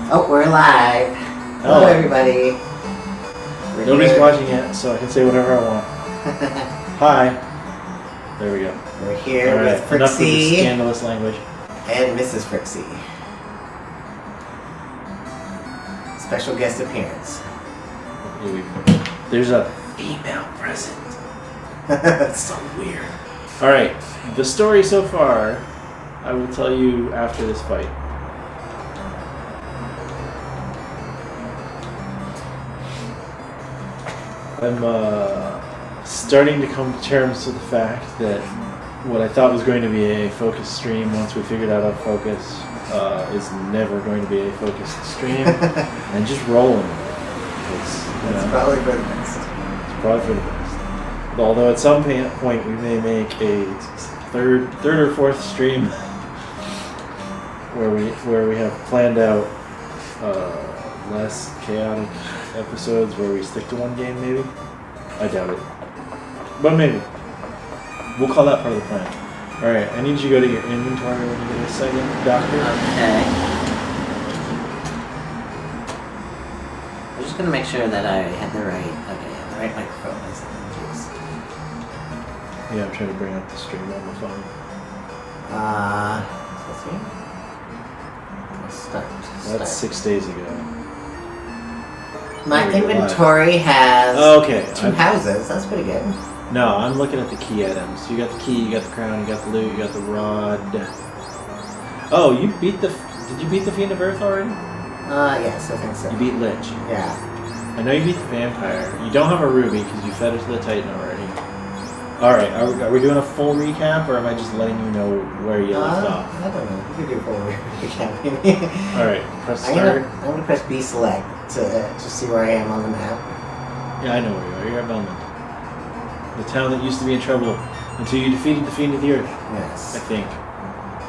Oh, we're live. Hello, everybody. Nobody's watching yet, so I can say whatever I want. Hi. There we go. We're here with Frixie. Enough with the scandalous language. And Mrs. Frixie. Special guest appearance. There's a female present. That's so weird. Alright, the story so far, I will tell you after this fight. I'm starting to come to terms with the fact that what I thought was going to be a focused stream once we figured out how to focus is never going to be a focused stream. And just rolling. It's probably for the best. It's probably for the best. Although at some point we may make a third or fourth stream where we have planned out less chaotic episodes where we stick to one game, maybe? I doubt it. But maybe. We'll call that part of the plan. Alright, I need you to go to your inventory when you get a second, Doctor. Okay. I'm just going to make sure that I had the right microphone. Yeah, I'm trying to bring up the stream on the phone. Let's see. Start. That's 6 days ago. My inventory has two houses. That's pretty good. No, I'm looking at the key items. You got the key, you got the crown, you got the loot, you got the rod. Oh, you beat the... Did you beat the Fiend of Earth already? Yes, I think so. You beat Lich. Yeah. I know you beat the Vampire. You don't have a Ruby because you fed it to the Titan already. Alright, are we doing a full recap, or am I just letting you know where you left off? I don't know. We could do a full recap, maybe. Alright, press start. I'm going to press B select to see where I am on the map. Yeah, I know where you are. You're at Belmont. The town that used to be in trouble until you defeated the Fiend of the Earth. Yes. I think.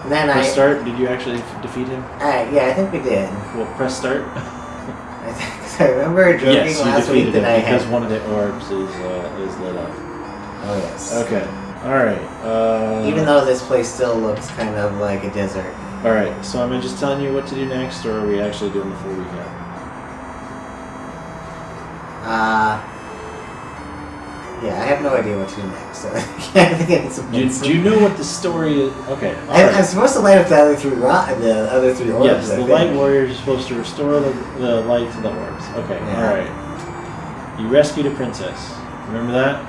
And then press start. Did you actually defeat him? Yeah, I think we did. Well, press start. I think. So I remember joking last week that I had... because one of the orbs is lit up. Oh, yes. Okay. Alright. Even though this place still looks kind of like a desert. Alright, so am I just telling you what to do next, or are we actually doing the full recap? Yeah, I have no idea what to do next, so I think I need some hints. Do you know what the story is? Okay. I'm supposed to light up the other three orbs. Yes, the light warriors are supposed to restore the light to the orbs. Okay, yeah. Alright. You rescued a princess. Remember that?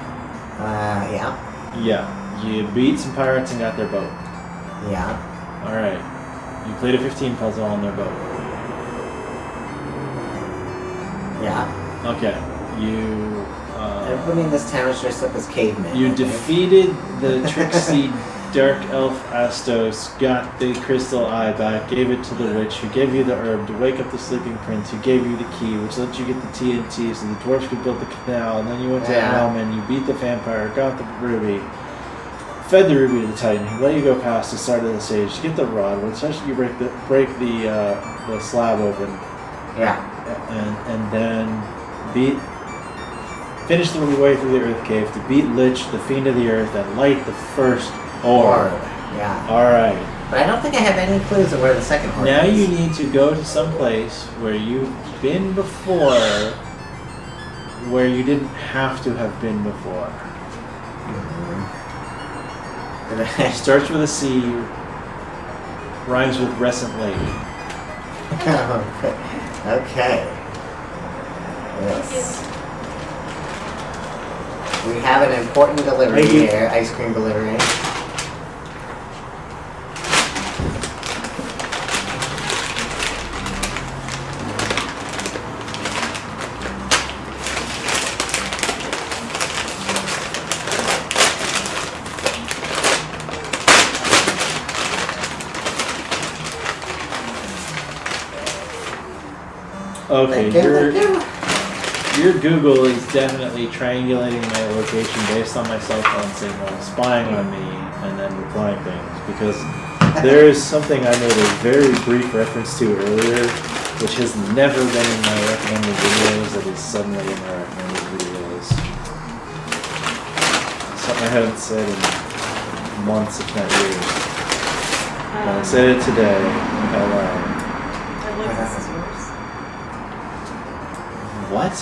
Yeah. Yeah. You beat some pirates and got their boat. Yeah. Alright. You played a 15 puzzle on their boat. Yeah. Okay. You... Everybody in this town is dressed up as cavemen. You defeated the tricksy dark elf Astos, got the crystal eye back, gave it to the witch, who gave you the herb to wake up the sleeping prince, who gave you the key, which let you get the TNT so the dwarves could build the canal, and then you went to Elman, you beat the vampire, got the ruby, fed the ruby to the titan, he let you go past the start of the stage, get the rod, which lets you break the slab open. Yeah. And then finish the way through the Earth Cave to beat Lich, the Fiend of the Earth, and light the first orb. Yeah. Alright. But I don't think I have any clues of where the second orb is. Now you need to go to some place where you've been before, where you didn't have to have been before. Mm-hmm. Starts with a C, rhymes with Rescent Lady. Okay. Yes. We have an important delivery here, ice cream delivery. Okay, your Google is definitely triangulating my location based on my cell phone signal, spying on me, and then replying things, because there is something I made a very brief reference to earlier, which has never been in my recommended videos, that is suddenly in my recommended videos. Something I haven't said in months, if not years. I said it today out loud. I like this is yours. What?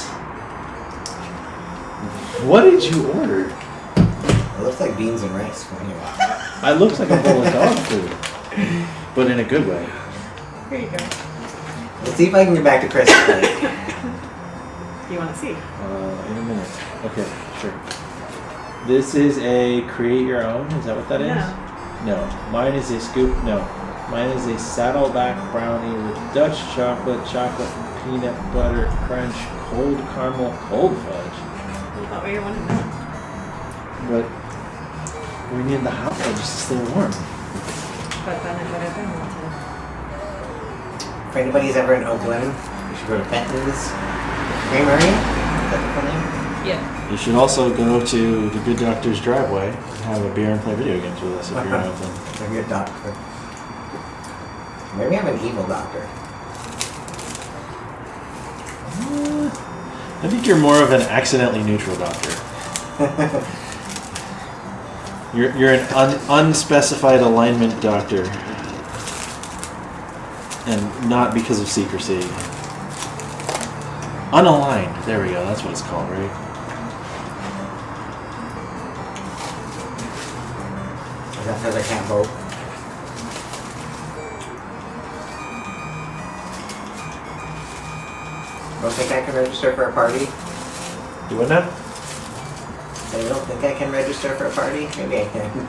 What did you order? It looks like beans and rice from you. It looks like a bowl of dog food, but in a good way. Here you go. Let's see if I can get back to Chris. Do you want to see? In a minute. Okay, sure. This is a create your own. Is that what that is? No. Mine is a scoop. No. Mine is a saddleback brownie with Dutch chocolate, peanut butter crunch, cold caramel, cold fudge. That way you want to know. But we need the hot one just to stay warm. But then it would have been melted. If anybody's ever in Oakland, you should go to Fenton's Creamery. Is that the full name? Yeah. You should also go to the Good Doctor's driveway and have a beer and play video games with us if you're in Oakland. Maybe a doctor. Maybe I'm an evil doctor. I think you're more of an accidentally neutral doctor. You're an unspecified alignment doctor, and not because of secrecy. Unaligned. There we go. That's what it's called, right? Is that because I can't vote? Don't think I can register for a party? You what now? I don't think I can register for a party. Maybe I can.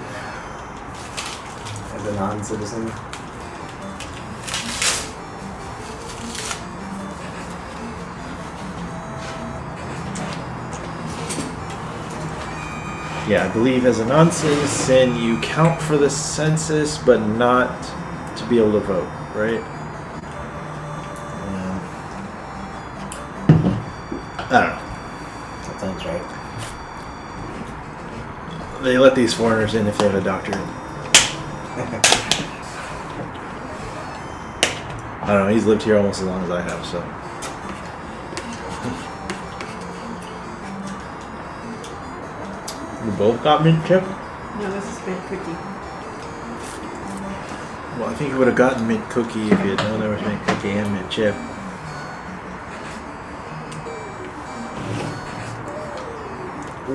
As a non-citizen. Yeah, I believe as a non-citizen you count for the census, but not to be able to vote, right? Yeah, I don't know. that sounds right. They let these foreigners in if they have a doctorate. I don't know, he's lived here almost as long as I have, so. We both got mint chip? No, this is mint cookie. Well, I think you would have gotten mint cookie if you had known there was mint cookie and mint chip.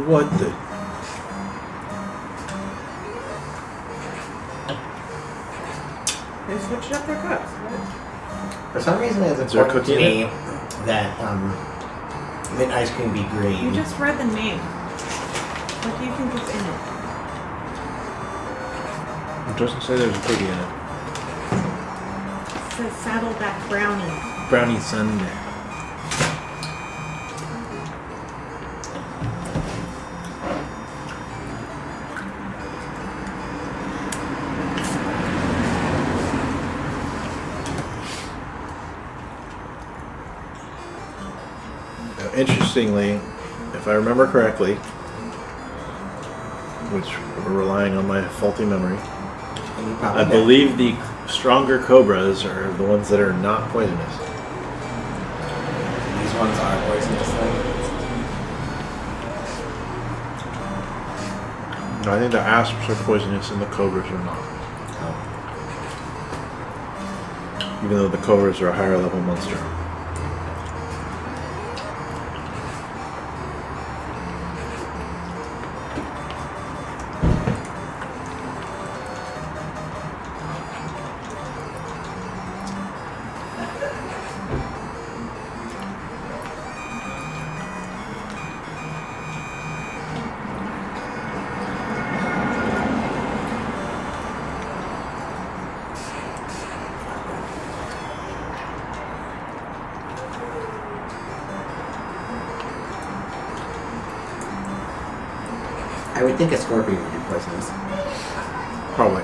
What the? They switched up their cups, right? For some reason, it's Is there a important to cookie in me that mint ice cream be green. You just read the name. What do you think is in it? It doesn't say there's a cookie in it. It says Saddleback Brownie. Brownie sundae. Interestingly, if I remember correctly, which we're relying on my faulty memory, And you probably I know. believe the stronger cobras are the ones that are not poisonous. These ones are poisonous then. No, I think the asps are poisonous and the cobras are not. Oh. Even though the cobras are a higher level monster. I would think a scorpion would be poisonous. Probably.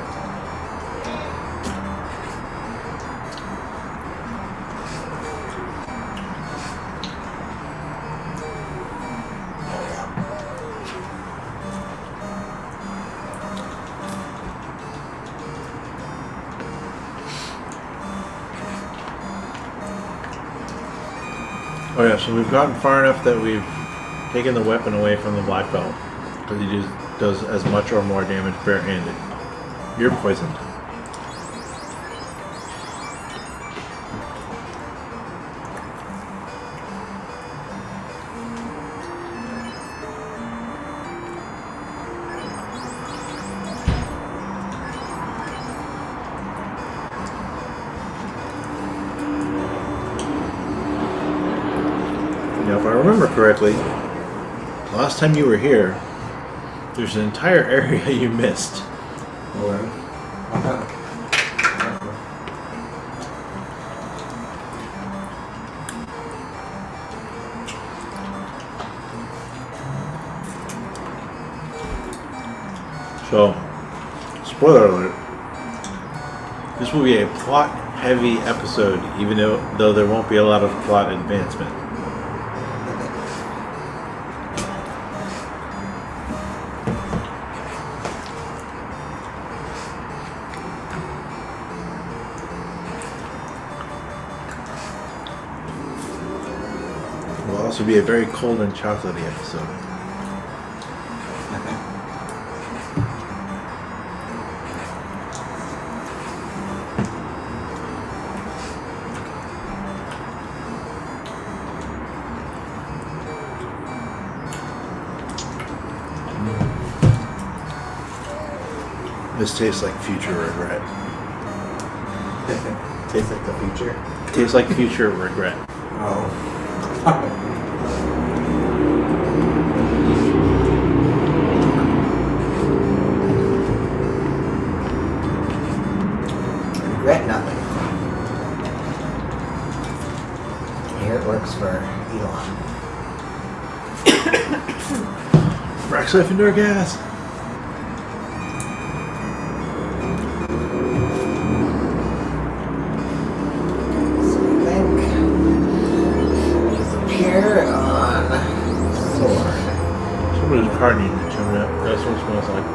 Oh yeah, so we've gotten far enough that we've taken the weapon away from the black belt. Because he does as much or more damage barehanded. You're poisoned. remember correctly, last time you were here, there's an entire area you missed. So, spoiler alert, this will be a plot-heavy episode, even though there won't be a lot of plot advancement. It will also be a very cold and chocolatey episode. This tastes like future regret. Tastes like the future. Tastes like future regret. Oh. Regret nothing. Here it works for Elon. Rack siphoned our gas. Somebody's car needs to tune up. That's what it smells like.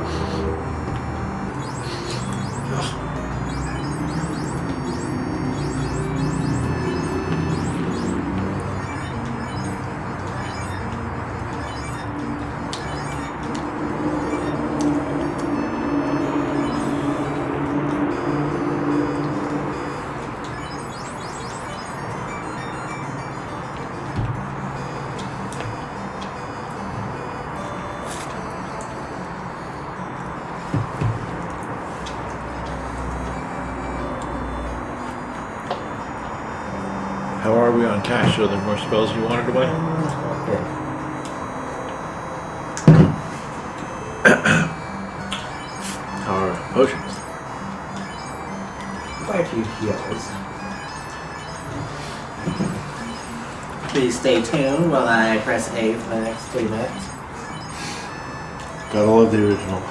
How are we on cash? Are there more spells you wanted to buy? Okay. How are potions? Quite a few heals. Please stay tuned while I press A for the next 3 minutes. Gotta love the original.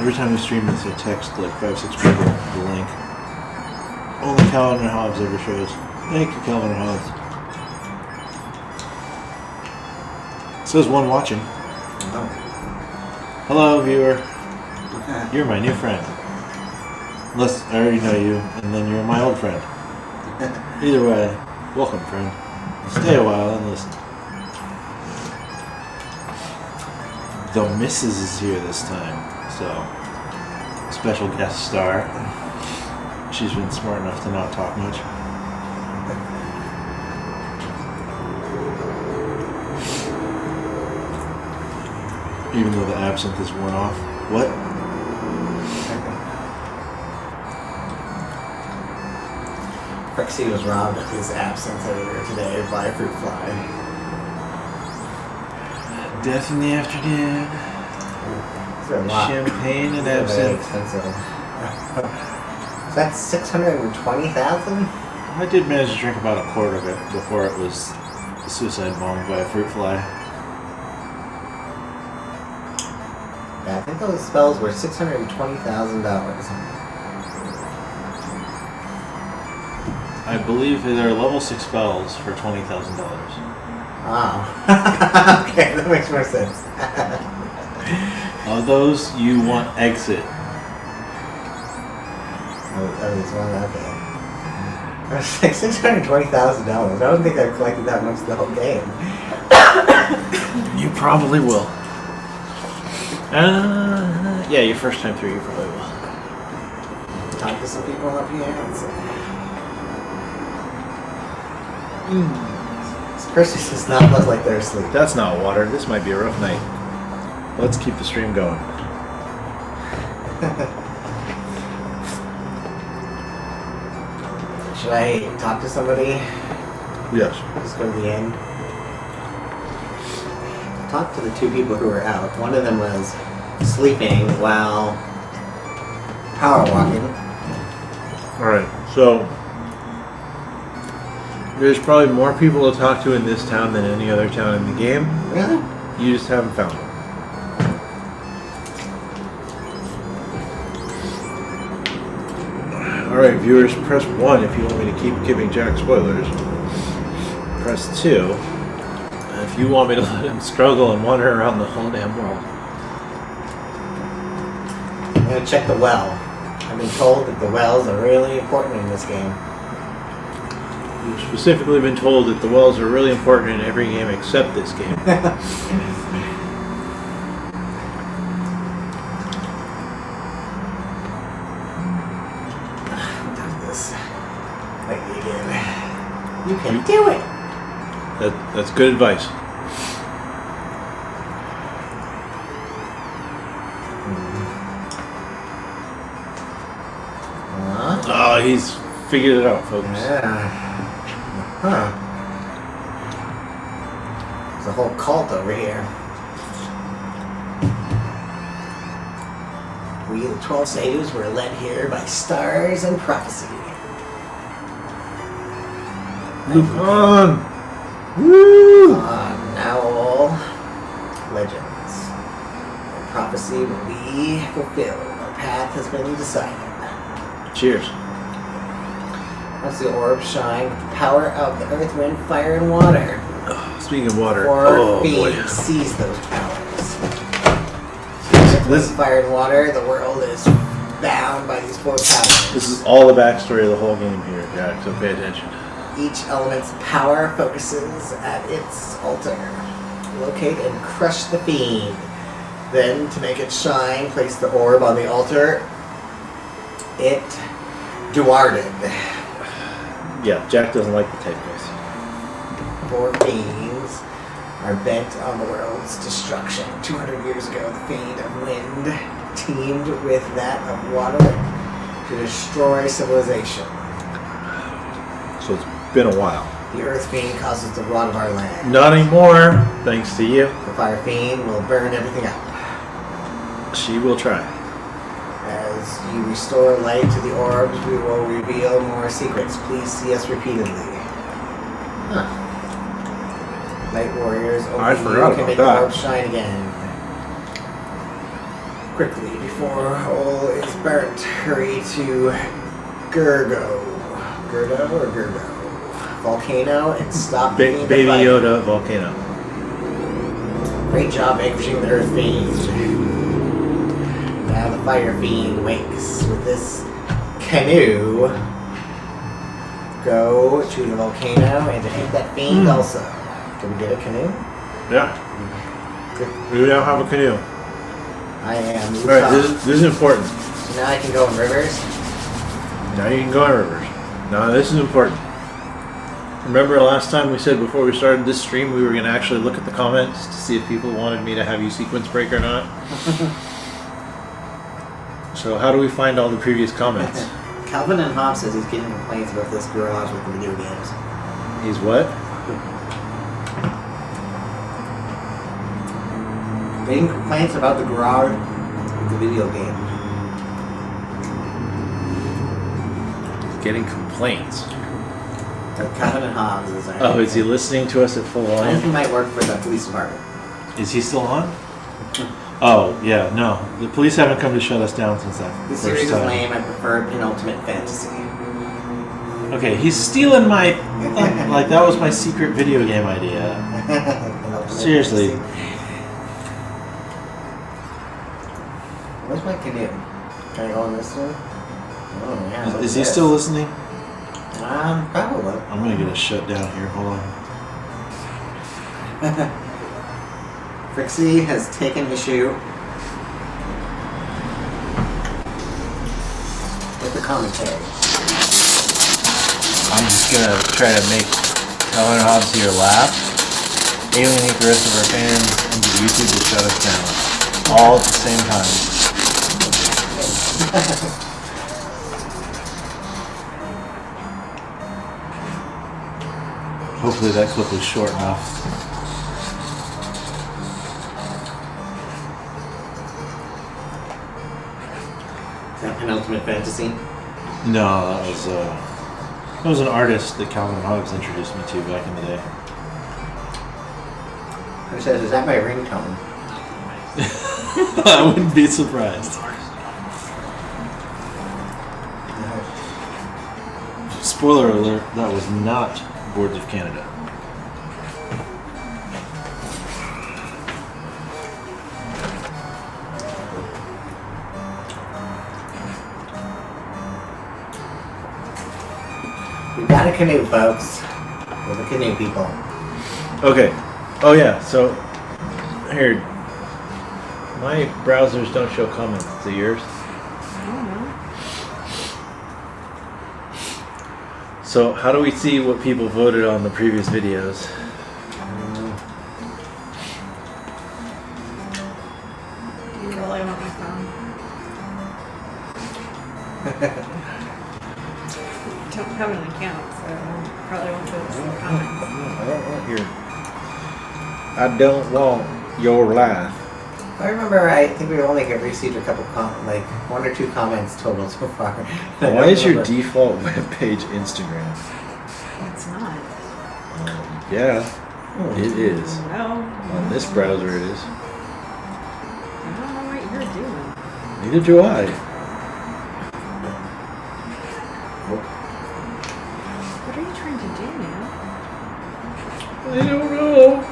Every time we stream this, I text like 5-6 people the link. Only Calvin and Hobbs ever shows. Thank you, Calvin and Hobbs. It says one watching. Oh. Hello, viewer. You're my new friend. Unless I already know you, and then you're my old friend. Either way, welcome, friend. Stay a while and listen. The Mrs. is here this time. So, special guest star. She's been smart enough to not talk much. Even though the absinthe is worn off. What? Prexy was robbed of his absinthe earlier today by a fruit fly. Death in the afternoon. Champagne and absinthe. Expensive. That's 620,000. I did manage to drink about a quart of it before it was suicide bombed by a fruit fly. Yeah, I think those spells were $620,000. I believe they're level 6 spells for $20,000. Wow. Okay, that makes more sense. Of those, you want exit. At least one, okay. I was like $620,000. I don't think I collected that much the whole game. You probably will. Yeah, your first time through, you probably will. talk to some people up here. This person does not look like they're asleep. That's not water. This might be a rough night. Let's keep the stream going. Should I talk to somebody? Yes. Just go to the end. Talk to the two people who were out. One of them was sleeping while power walking. Alright, so there's probably more people to talk to in this town than any other town in the game. Really? You just haven't found them. Alright, viewers, press 1 if you want me to keep giving Jack spoilers. Press 2 if you want me to let him struggle and wander around the whole damn world. I'm gonna check the well. I've been told that the wells are really important in this game. You've specifically been told that the wells are really important in every game except this game. You can do it. That's good advice. Oh, he's figured it out, folks. Yeah. Huh. There's a whole cult over here. We, the 12 sages, were led here by stars and prophecy. Lupin! Woo! Now all legends. The prophecy will be fulfilled. Our path has been decided. Cheers. Once the orbs shine with the power of the earth, wind, fire, and water. Speaking of water, Or being boy. seize those powers. This- With fire and water, the world is bound by these four powers. This is all the backstory of the whole game here, Jack, so pay attention. Each element's power focuses at its altar. Locate and crush the fiend. Then, to make it shine, place the orb on the altar. It duarded. Yeah, Jack doesn't like the typeface. Four fiends are bent on the world's destruction. 200 years ago, the fiend of wind teamed with that of water to destroy civilization. So it's been a while. The earth fiend causes the rot of our land. Not anymore, thanks to you. The fire fiend will burn everything up. She will try. As you restore light to the orbs, we will reveal more secrets. Please see us repeatedly. Huh. Light warriors, only I forgot you can about make that. the orbs shine again. Quickly, before all is burnt, hurry to Gergo. Gerdo or Gergo? Volcano and stop the Baby fire. Yoda volcano. Great job vanquishing the Earth Fiend. Now the Fire Fiend wakes. With this canoe, go to the volcano and defeat that fiend also. Can we get a canoe? Yeah. We now have a canoe. I am. Alright, this is important. So now I can go in rivers. Now you can go in rivers. Now this is important. Remember last time we said before we started this stream we were going to actually look at the comments to see if people wanted me to have you sequence break or not? So how do we find all the previous comments? Calvin and Hobbs says he's getting complaints about this garage with the video games. He's what? Getting complaints about the garage with the video game. He's getting complaints. Calvin and Hobbs is our Oh, is he listening to us at full I think volume? he might work for the police department. Is he still on? Oh, yeah, no. The police haven't come to shut us down since that This first series is time. lame. I prefer Penultimate Fantasy. Okay, he's stealing my... like, that was my secret video game idea. Penultimate Seriously. Fantasy. Where's my canoe? Can I go on this one? Oh, yeah. look Is at he this. still listening? Probably. I'm gonna get a shutdown here. Hold on. Frixie has taken issue with with the commentary. I'm just gonna try to make Calvin and Hobbes here laugh, alienate the rest of our fans, and get YouTube to shut us down. All at the same time. Hopefully that clip was short enough. Is that Penultimate Fantasy? No, that was an artist that Calvin and Hobbes introduced me to back in the day. Who says, is that my ringtone? I wouldn't be surprised. Spoiler alert, that was not Boards of Canada. We've got a canoe, folks. We're the canoe people. Okay. Oh yeah, so here, my browsers don't show comments. Do yours? I don't know. So how do we see what people voted on the previous videos? Do you really want my phone? Don't have an account, so probably won't be able to see the comments. I don't want your. I don't want your life. If I remember, I think we only received a couple, like 1 or 2 comments total so far. Why is your default webpage Instagram? It's not. Yeah, it is. No. On this browser, it is. I don't know what you're doing. Neither do I. What are you trying to do now? I don't know.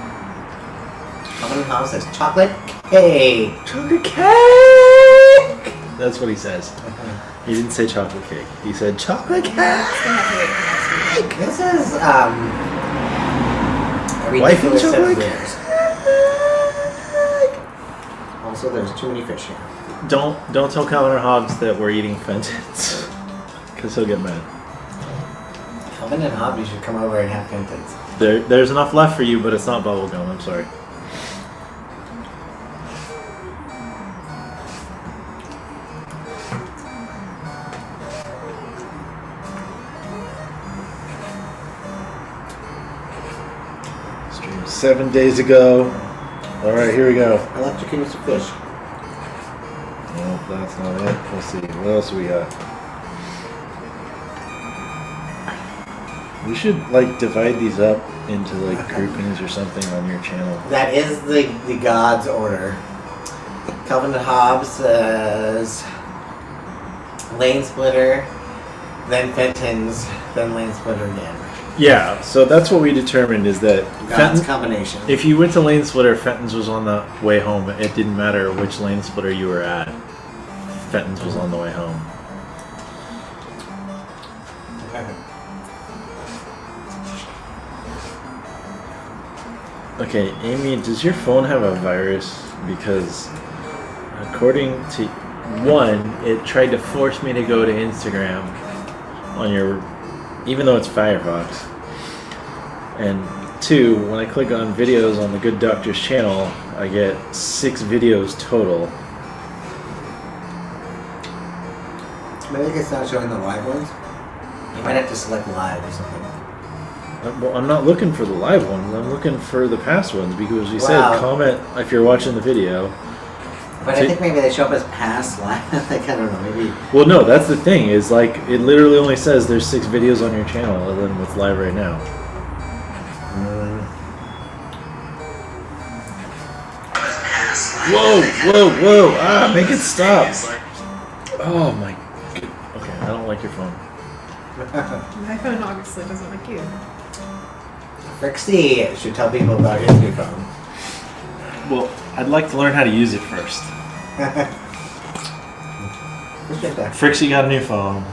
Calvin Hobbes says chocolate cake. Chocolate cake. That's what he says. He didn't say chocolate cake. He said chocolate cake. It's gonna have to wait for next week. This is a Wife and ridiculous set of chocolate rules. Also, there's too many fish here. Don't tell Calvin or Hobbes that we're eating Fentons, because he'll get mad. Calvin and Hobbes, you should come over and have Fentons. There's enough left for you, but it's not bubblegum. I'm sorry. Stream 7 days ago. All right, here we go. Electrocuting some fish. No, that's not it. Let's see. What else we got? We should like divide these up into like groupings or something on your channel. That is the God's order. Calvin and Hobbes says lane splitter, then Fentons, then lane splitter again. Yeah, so that's what we determined is that God's combination. if you went to lane splitter, Fenton's was on the way home. It didn't matter which lane splitter you were at. Fenton's was on the way home. Okay, Amy, does your phone have a virus? Because according to one, it tried to force me to go to Instagram on your, even though it's Firefox. And two, when I click on videos on the Good Doctor's channel, I get 6 videos total. Maybe it's not showing the live ones. You might have to select live or something. Well, I'm not looking for the live ones. I'm looking for the past ones because you Wow. said comment if you're watching the video. But I think maybe they show up as past live. Like, I don't know, maybe. Well, no, that's the thing. Is like it literally only says there's 6 videos on your channel other than what's live right now. Whoa, whoa, whoa! Ah, make it stop! Oh my. Okay, I don't like your phone. My phone obviously doesn't like you. Frixie should tell people about his new phone. Well, I'd like to learn how to use it first. Frixie got a new phone.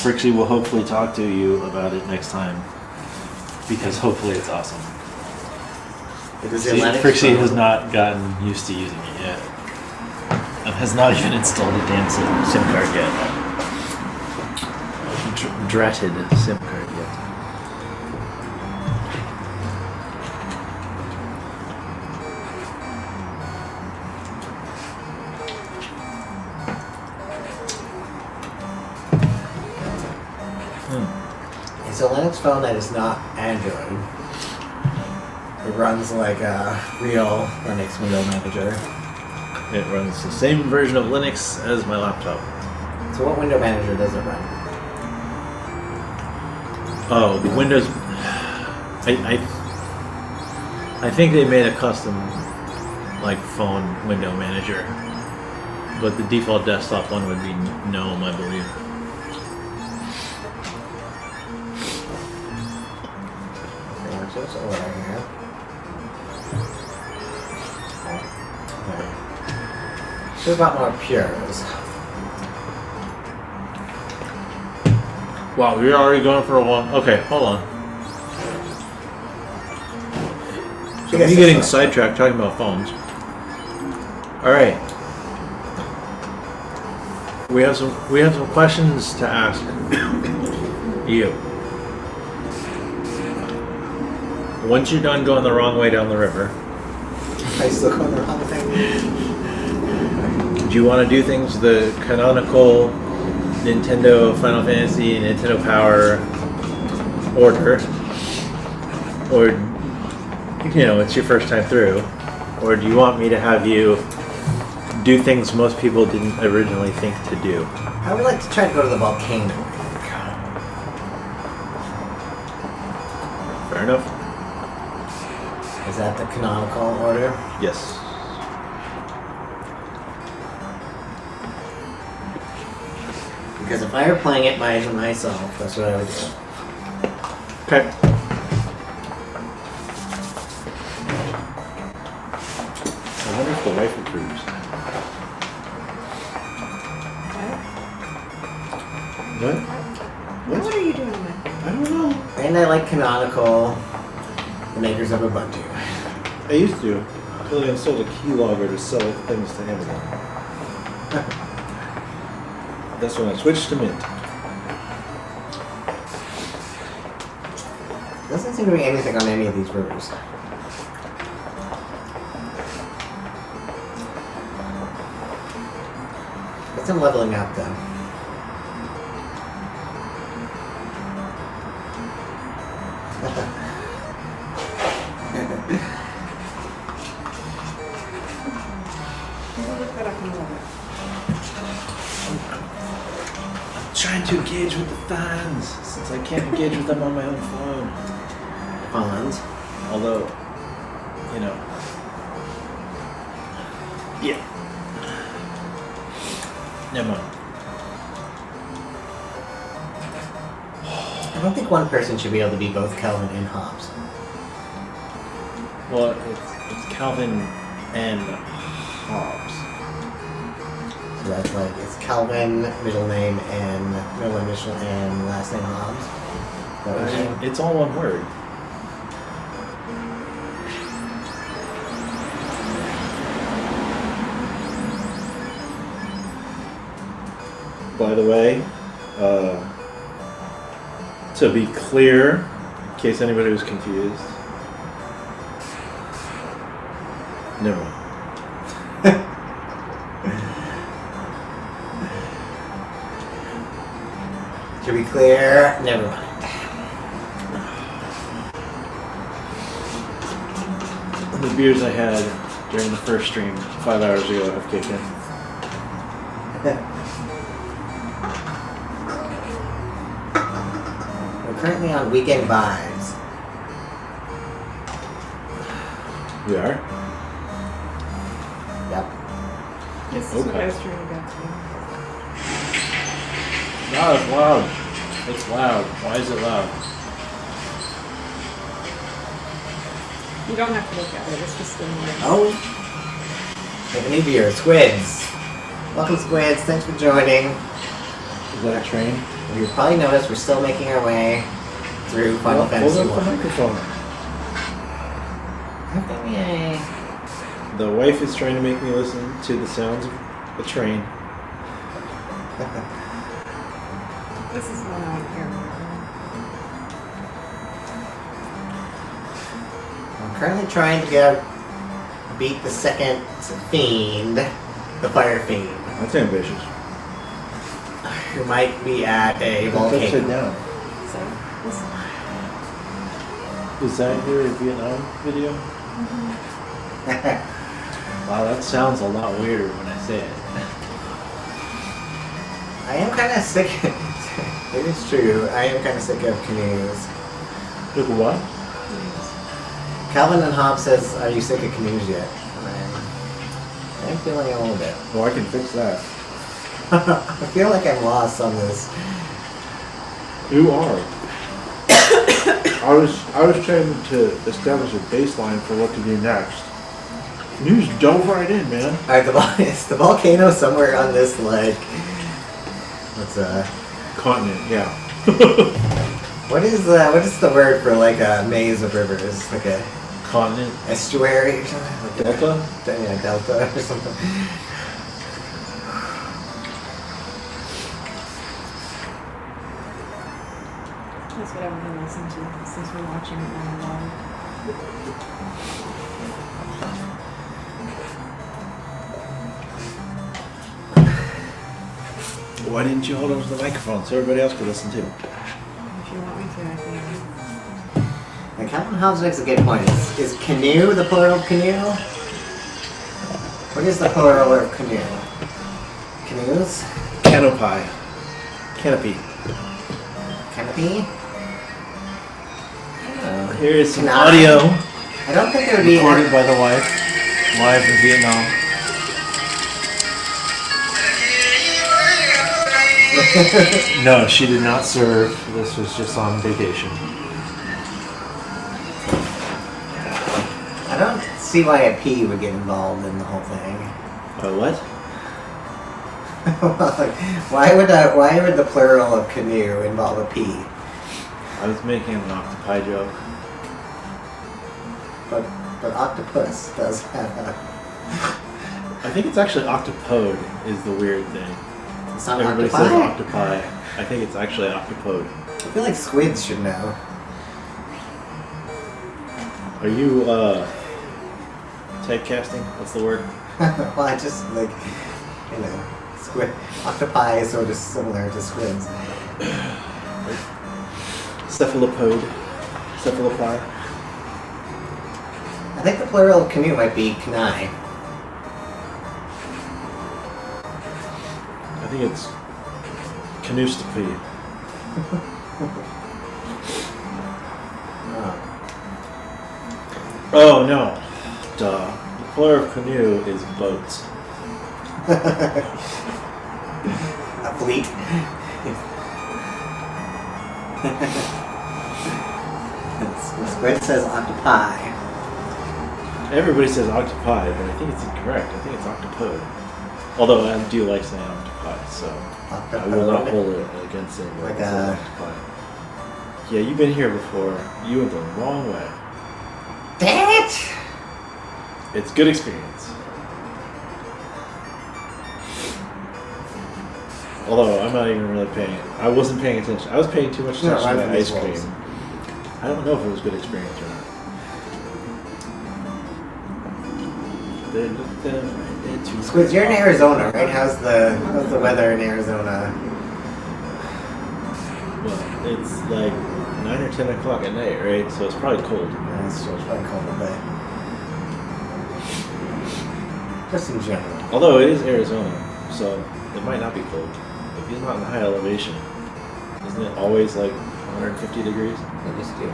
Frixie will hopefully talk to you about it next time. Because hopefully it's awesome. Frixie has not gotten used to using it yet. And has not even installed a damn SIM card yet. dreaded SIM card yet. It's a Linux phone that is not Android. It runs like a real Linux window manager. It runs the same version of Linux as my laptop. So what window manager does it run? Oh, the Windows. I think they made a custom like phone window manager, but the default desktop one would be GNOME, I believe. Yeah, so it's over here. Okay. Should have got more pures. Wow, we're already going for a long. Okay, hold on. So Yes, me that's getting right. sidetracked talking about phones. All right, we have some questions to ask you. Once you're done going the wrong way down the river, I still going the wrong thing. do you want to do things the canonical Nintendo Final Fantasy Nintendo Power order, or it's your first time through, or do you want me to have you do things most people didn't originally think to do? I would like to try to go to the volcano. Fair enough. Is that the canonical order? Yes. Because if I were playing it by myself, that's what I would do. Okay. I wonder if the wife approves. What? What are you doing, man? I don't know. And I like Canonical, the makers of Ubuntu. I used to, until I installed a keylogger to sell things to Amazon. That's when I switched to Mint. Doesn't seem to be anything on any of these rivers. Get some leveling up though. We'll look that up in a little bit. Trying to engage with the fans since I can't engage with them on my own phone. Ponds. Although, yeah. Never mind. I don't think one person should be able to be both Kelvin and Hobbes. Well, it's Calvin and Hobbes. So that's like, it's Calvin, middle name, and middle initial, and last name Hobbes. Is that what you're saying? It's all one word. By the way, To be clear, in case anybody was confused. Never mind. To be clear, never mind. The beers I had during the first stream 5 hours ago have kicked in. We're currently on Weekend Vibes. We are? Yep. This is what I was trying to get to. No, it's loud. It's loud. Why is it loud? You don't have to look at it, it's just in there. Oh. We have a new viewer, Squids. Welcome, Squids. Thanks for joining. Is that a train? You probably noticed we're still making our way through Final Fantasy hold up the 1. microphone. Yay. The wife is trying to make me listen to the sounds of a train. This is one I want here. I'm currently trying to beat the second fiend, the fire fiend, That's ambitious. who might be at a It's upside volcano. down. So, this Is that your Vietnam video? Wow, that sounds a lot weirder when I say it. I am kind of sick. It is true. I am kind of sick of canoes. Look what? Calvin and Hobbes says, "Are you sick of canoes yet?" And I'm feeling a little bit. Oh, I can fix that. I feel like I'm lost on this. You are. I was trying to establish a baseline for what to do next. You just dove right in, man. All right, is the volcano somewhere on this like? What's Continent, yeah. what is the word for like a maze of rivers? Like a Continent? estuary or something? Like Delta? Yeah, delta or something. That's what I want to listen to since we're watching it on live. Why didn't you hold on to the microphone so everybody else could listen too? If you want me to, I can. And Calvin Hobbes makes a good point. Is canoe the plural of canoe? What is the plural of canoe? Canoes? Canopy. Canopy. Canopy? Here is some Nah. audio I don't think it would be. recorded by the wife, live in Vietnam. No, she did not serve. This was just on vacation. I don't see why a P would get involved in the whole thing. What? why would the plural of canoe involve a P? I was making an octopi joke. But octopus does have a. I think it's actually octopode is the weird thing. It's not Everybody octopi. says octopi. I think it's actually octopode. I feel like squids should know. Are you typecasting? What's the word? Well, I just like, squid. Octopi is sort of similar to squids. Cephalopode. Cephalopod. I think the plural of canoe might be canae. I think it's canoostopy. Oh no. Duh. The plural of canoe is boats. A fleet. Squid says octopi. Everybody says octopi, but I think it's incorrect. I think it's octopode. Although I do like saying octopi, so I will not hold it against it. Like It says octopi. Yeah, you've been here before. You went the wrong way. Dang it! It's good experience. Although I'm not even really I wasn't paying attention. I was paying too much No, attention to I'm the ice from cream. these I don't know if it was good experience or not. Squids, you're in Arizona, right? How's the weather in Arizona? Well, it's like 9 or 10 o'clock at night, right? So it's probably cold. Yeah, it's probably cold a bit. Just in general. Although it is Arizona, so it might not be cold. If he's not in high elevation, isn't it always like 150 degrees? It just do.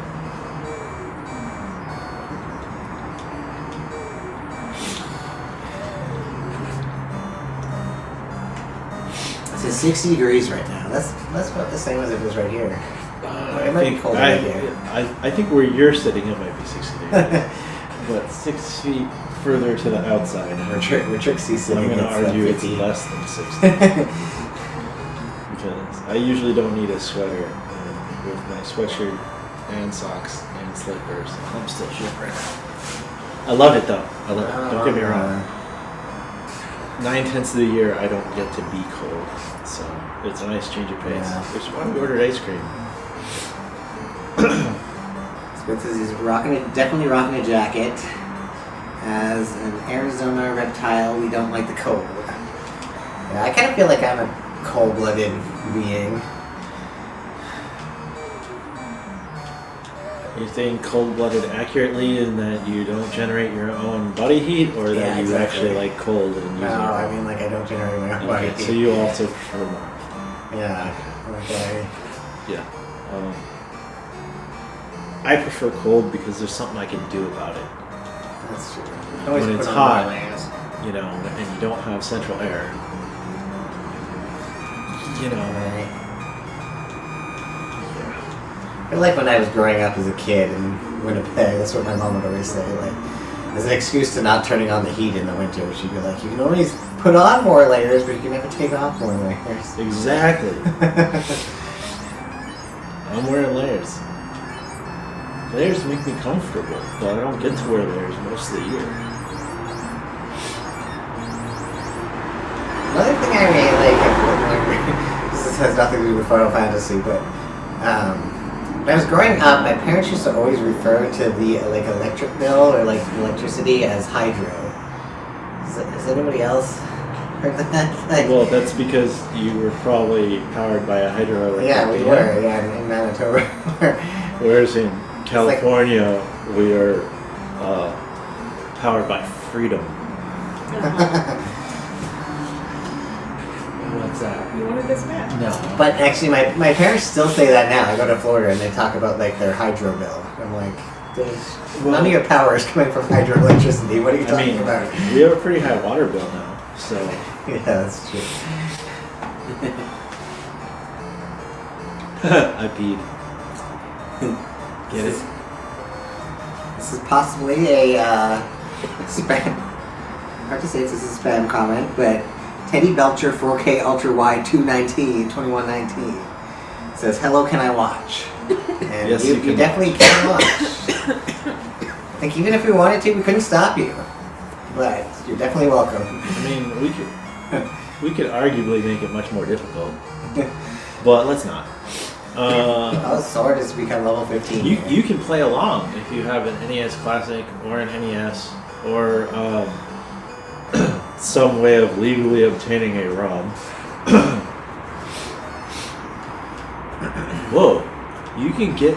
It's 60 degrees right now. That's about the same as it is right here. It might be colder right here. I think where you're sitting, it might be 60 degrees. But 6 feet further to the outside, We're Trixie so I'm sitting going to against argue that it's 50. less than 60. Because I usually don't need a sweater, and with my sweatshirt and socks and slippers, I'm still shivering. I love it though. I love it. Don't get me wrong. 9/10 of the year I don't get to be cold, so it's a nice change of pace. Yeah. Which is why we ordered ice cream. Spencer's is definitely rocking a jacket. As an Arizona reptile, we don't like the cold. Yeah, I kind of feel like I'm a cold-blooded being. You're saying cold-blooded accurately in that you don't generate your own body heat, or that Yeah, you exactly. actually like cold and use No, it? I mean like I don't generate my own body Okay, heat. so you also prefer warmth. Yeah. Okay. Yeah. I prefer cold because there's something I can do about it. That's true. When it's put on hot, more layers. you know, and you don't have central air. You know. Right. I feel like when I was growing up as a kid in Winnipeg, that's what my mom would always say. Like, as an excuse to not turning on the heat in the winter, she'd be like, "You can always put on more layers, but you can never take off more layers." Exactly. I'm wearing layers. Layers make me comfortable, but I don't get to wear layers most of the year. Another thing I really like, this has nothing to do with Final Fantasy, but when I was growing up, my parents used to always refer to the electric bill or electricity as hydro. Has anybody else heard that? Well, that's because you were probably powered by a hydroelectric. Yeah, we dam. were. Yeah, in Manitoba. Whereas in California, we are powered by freedom. What's that? You wanted this map? No. But actually, my parents still say that now. I go to Florida and they talk about like their hydro bill. I'm like, none of your power is coming from hydroelectricity. What are you talking about? We have a pretty high water bill now, so. Yeah, that's true. I peed. Get it? This is possibly a spam. Hard to say this is a spam comment, but Teddy Belcher 4K Ultra Wide 2119 says, "Hello, can I watch?" And Yes, you you can definitely can watch. I think even if we wanted to, we couldn't stop you. But you're definitely welcome. I mean, we could arguably make it much more difficult, but let's not. Oh, Sword has become level 15. You can play along if you have an NES Classic or an NES or some way of legally obtaining a ROM. Whoa, you can get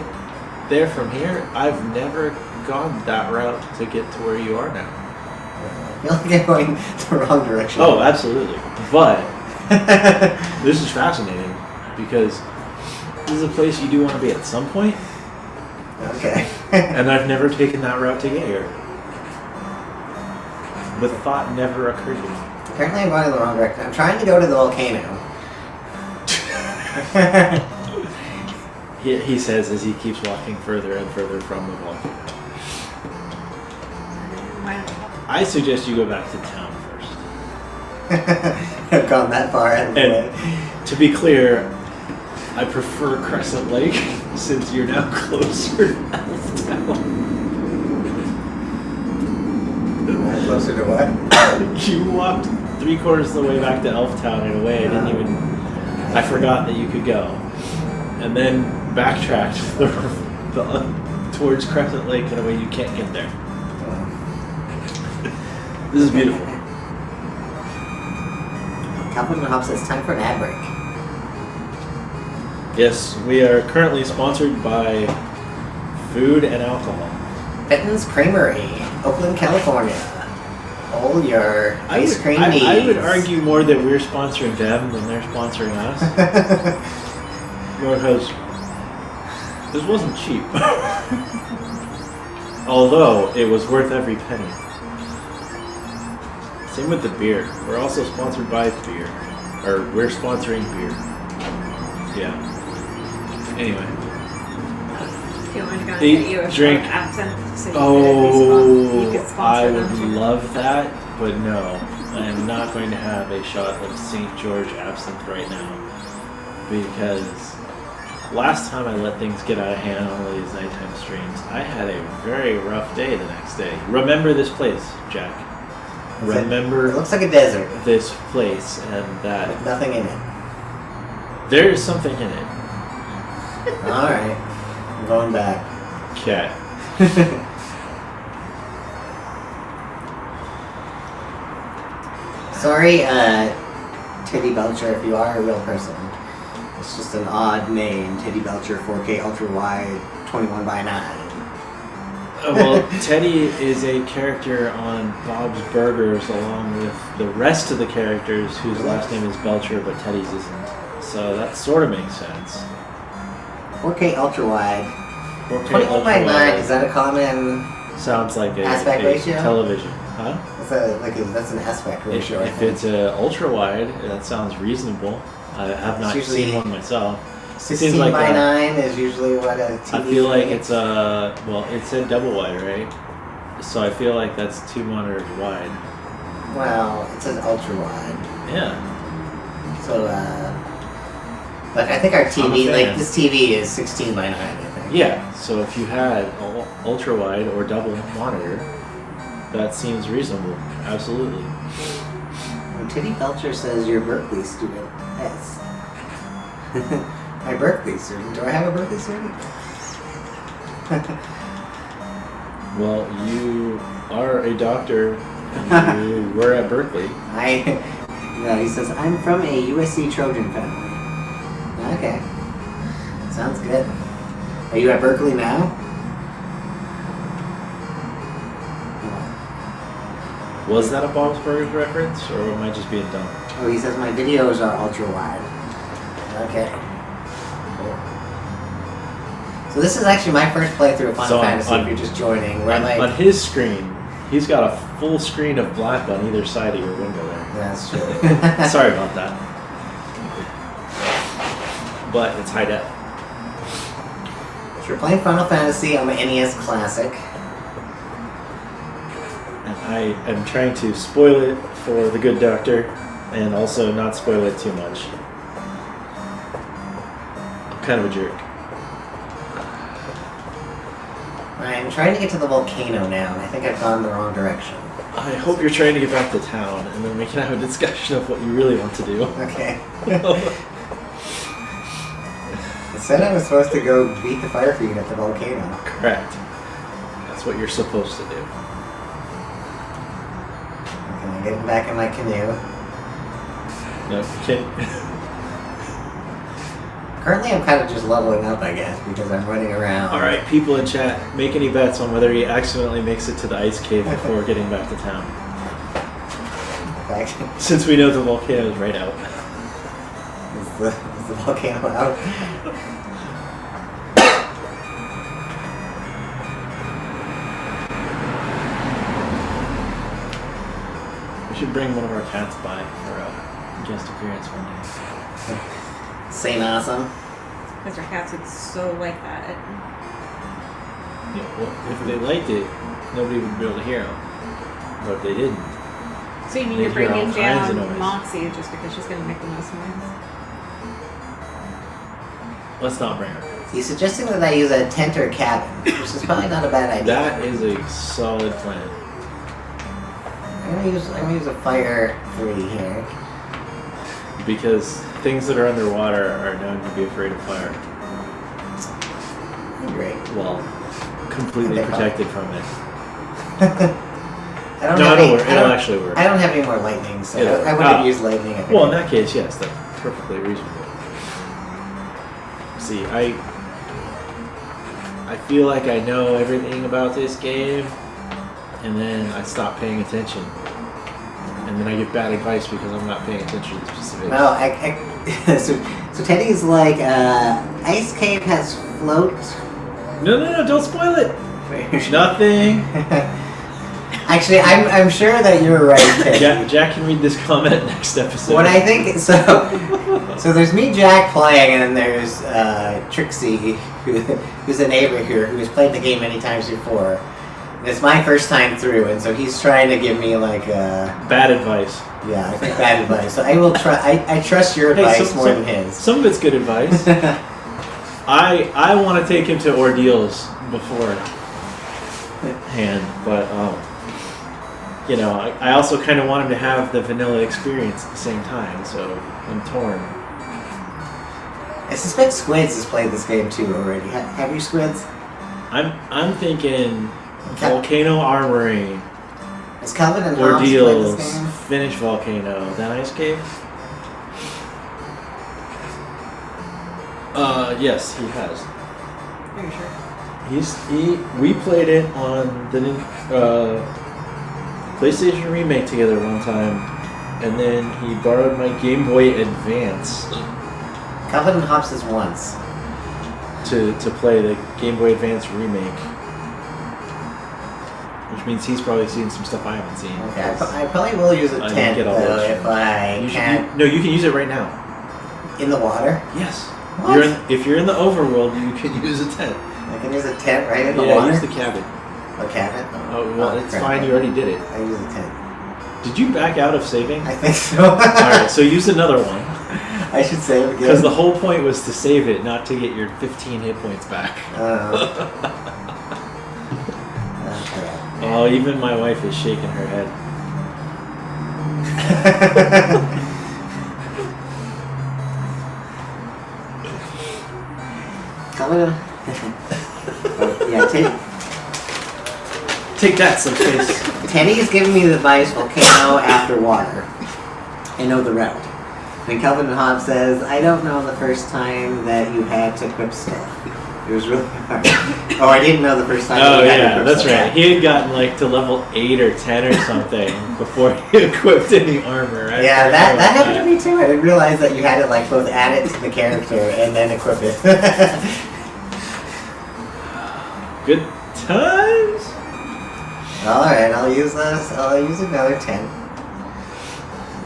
there from here? I've never gone that route to get to where you are now. I feel like I'm going the wrong direction. Oh, absolutely. But this is fascinating because this is a place you do want to be at some point, Okay. and I've never taken that route to get here. The thought never occurred to me. Apparently I'm going in the wrong direction. I'm trying to go to the volcano. He says as he keeps walking further and further from the volcano. I suggest you go back to town first. I've gone that far out of the way. And to be clear, I prefer Crescent Lake since you're now closer to Elftown. Closer to what? You walked 3/4 of the way back to Elftown in a way I forgot that you could go. And then backtracked towards Crescent Lake in a way you can't get there. This is beautiful. Calvin Hop says, time for an ad break. Yes, we are currently sponsored by food and alcohol. Fenton's Creamery, Oakland, California. All your ice cream needs. I would argue more that we're sponsoring them than they're sponsoring us. Because this wasn't cheap. Although it was worth every penny. Same with the beer. We're also sponsored by beer. Or we're sponsoring beer. Yeah. Anyway. If you want to go and Eat, get you a drink. short absinthe so you Oh, could I sponsor would them too. love that, but no. I am not going to have a shot of St. George absinthe right now. Because last time I let things get out of hand on one of these nighttime streams, I had a very rough day the next day. Remember this place, Jack. remember It looks like a desert this place and that with nothing in it. there is something in it. Alright. I'm going back. Okay. Sorry, Teddy Belcher, if you are a real person. It's just an odd name. Teddy Belcher, 4K ultra wide, 21 by 9. Well, Teddy is a character on Bob's Burgers along with the rest of the characters whose last name is Belcher, but Teddy's isn't. So that sort of makes sense. 4K ultra wide. 4K 21 by 9, ultra-wide is that a common sounds like aspect a ratio? television, huh? That's an aspect ratio. I If think. it's a ultra wide, that sounds reasonable. I have not usually seen one myself. 16 like by a- 9 is usually what a TV I feel like is. it's a well, it said double wide, right? So I feel like that's 2 monitors wide. Well, it says ultra wide. Yeah. So, like I think our I'm a TV, fan. like this TV is 16 by 9, I think. Yeah. So if you had ultra wide or double monitor, that seems reasonable. Absolutely. When Teddy Belcher says you're a Berkeley student, yes. My Berkeley student. Do I have a Berkeley student? Well, you are a doctor. And you were at Berkeley. No, he says, I'm from a USC Trojan family. Okay. Sounds good. Are you at Berkeley now? Was that a Bob's Burgers reference, or am I just being dumb? Oh, he says my videos are ultra wide. Okay. Cool. So this is actually my first playthrough of Final So Fantasy if you're just joining. Where like, On his screen, he's got a full screen of black on either side of your window there. that's true. Sorry about that. But it's high def. So we're playing Final Fantasy on the NES Classic. And I am trying to spoil it for the good doctor and also not spoil it too much. I'm kind of a jerk. I'm trying to get to the volcano now, and I think I've gone the wrong direction. I hope you're trying to get back to town and then we can have a discussion of what you really want to do. Okay. It said I was supposed to go beat the fire fiend at the volcano. Correct. That's what you're supposed to do. Okay, I'm getting back in my canoe. No, you can't. Currently, I'm kind of just leveling up, I guess, because I'm running around. All right, people in chat, make any bets on whether he accidentally makes it to the ice cave before getting back to town. Back. Since we know the volcano is right out. Is the volcano out? We should bring one of our cats by for a guest appearance one day. Saint Awesome. Because your cats would so like that. Yeah, well, if they liked it, nobody would be able to hear them. But if they didn't, So you mean They you're hear all bringing kinds of down noise. Moxie just because she's going to make the most noise? let's not bring her. He's suggesting that I use a tent or cabin, which is probably not a bad idea. That is a solid plan. I'm gonna use a fire 3 here. Because things that are underwater are known to be afraid of fire. Great. Well, completely Okay, protected from it. I don't No, have it'll any, work. It'll actually work. I don't have any more lightning, so It'll I work. wouldn't have used lightning. If I Well, in could. that case, yes, that's perfectly reasonable. See, I feel like I know everything about this game, and then I stop paying attention. And then I get bad advice because I'm not paying attention to the specifics. No, so Teddy's like, Ice Cave has float. No, don't spoil it! Nothing. Actually, I'm sure that you're right, Teddy. Jack can read this comment next episode. When I think so there's me, Jack, playing, and then there's Trixie, who's a neighbor here who has played the game many times before. And it's my first time through, and so he's trying to give me like Bad advice. yeah, I think bad advice. So I will try. I trust your Hey, advice more than his. Some of it's good advice. I want to take him to ordeals beforehand, but you know, I also kind of want him to have the vanilla experience at the same time, so I'm torn. I suspect Squids has played this game too already. Have you, Squids? I'm thinking Volcano Armory, Has Calvin and Hobbes played Ordeals, this game? Finish Volcano, then Ice Cave. Yes, he has. Are you sure? We played it on the PlayStation Remake together one time, and then he borrowed my Game Boy Advance Calvin and Hobbes is once. to play the Game Boy Advance remake, which means he's probably seen some stuff I haven't seen. Okay, I probably will use a I didn't tent get all though those if I can't. No, you can use it right now. In the water? Yes. What? If you're in the overworld, you can use a tent. I can use a tent right in the Yeah, water? use the cabin. A cabin? Oh, well, it's crap. fine. You already did it. I use a tent. Did you back out of saving? I think so. Alright, so use another one. I should save again. Because the whole point was to save it, not to get your 15 hit points back. Okay. Oh, even my wife is shaking her head. Calvin. Yeah, Take that, some face. Teddy is giving me the advice volcano after water. I know the route. And Calvin and Hobbes says, I don't know the first time that you had to equip stuff. It was really hard. Oh, I didn't know the first time Oh you had to yeah, equip that's stuff. right. He had gotten like to level 8 or 10 or something before he equipped any armor. Right? Yeah, that happened to me too. I didn't realize that you had to like both add it to the character and then equip it. Good times. Alright, I'll use another 10.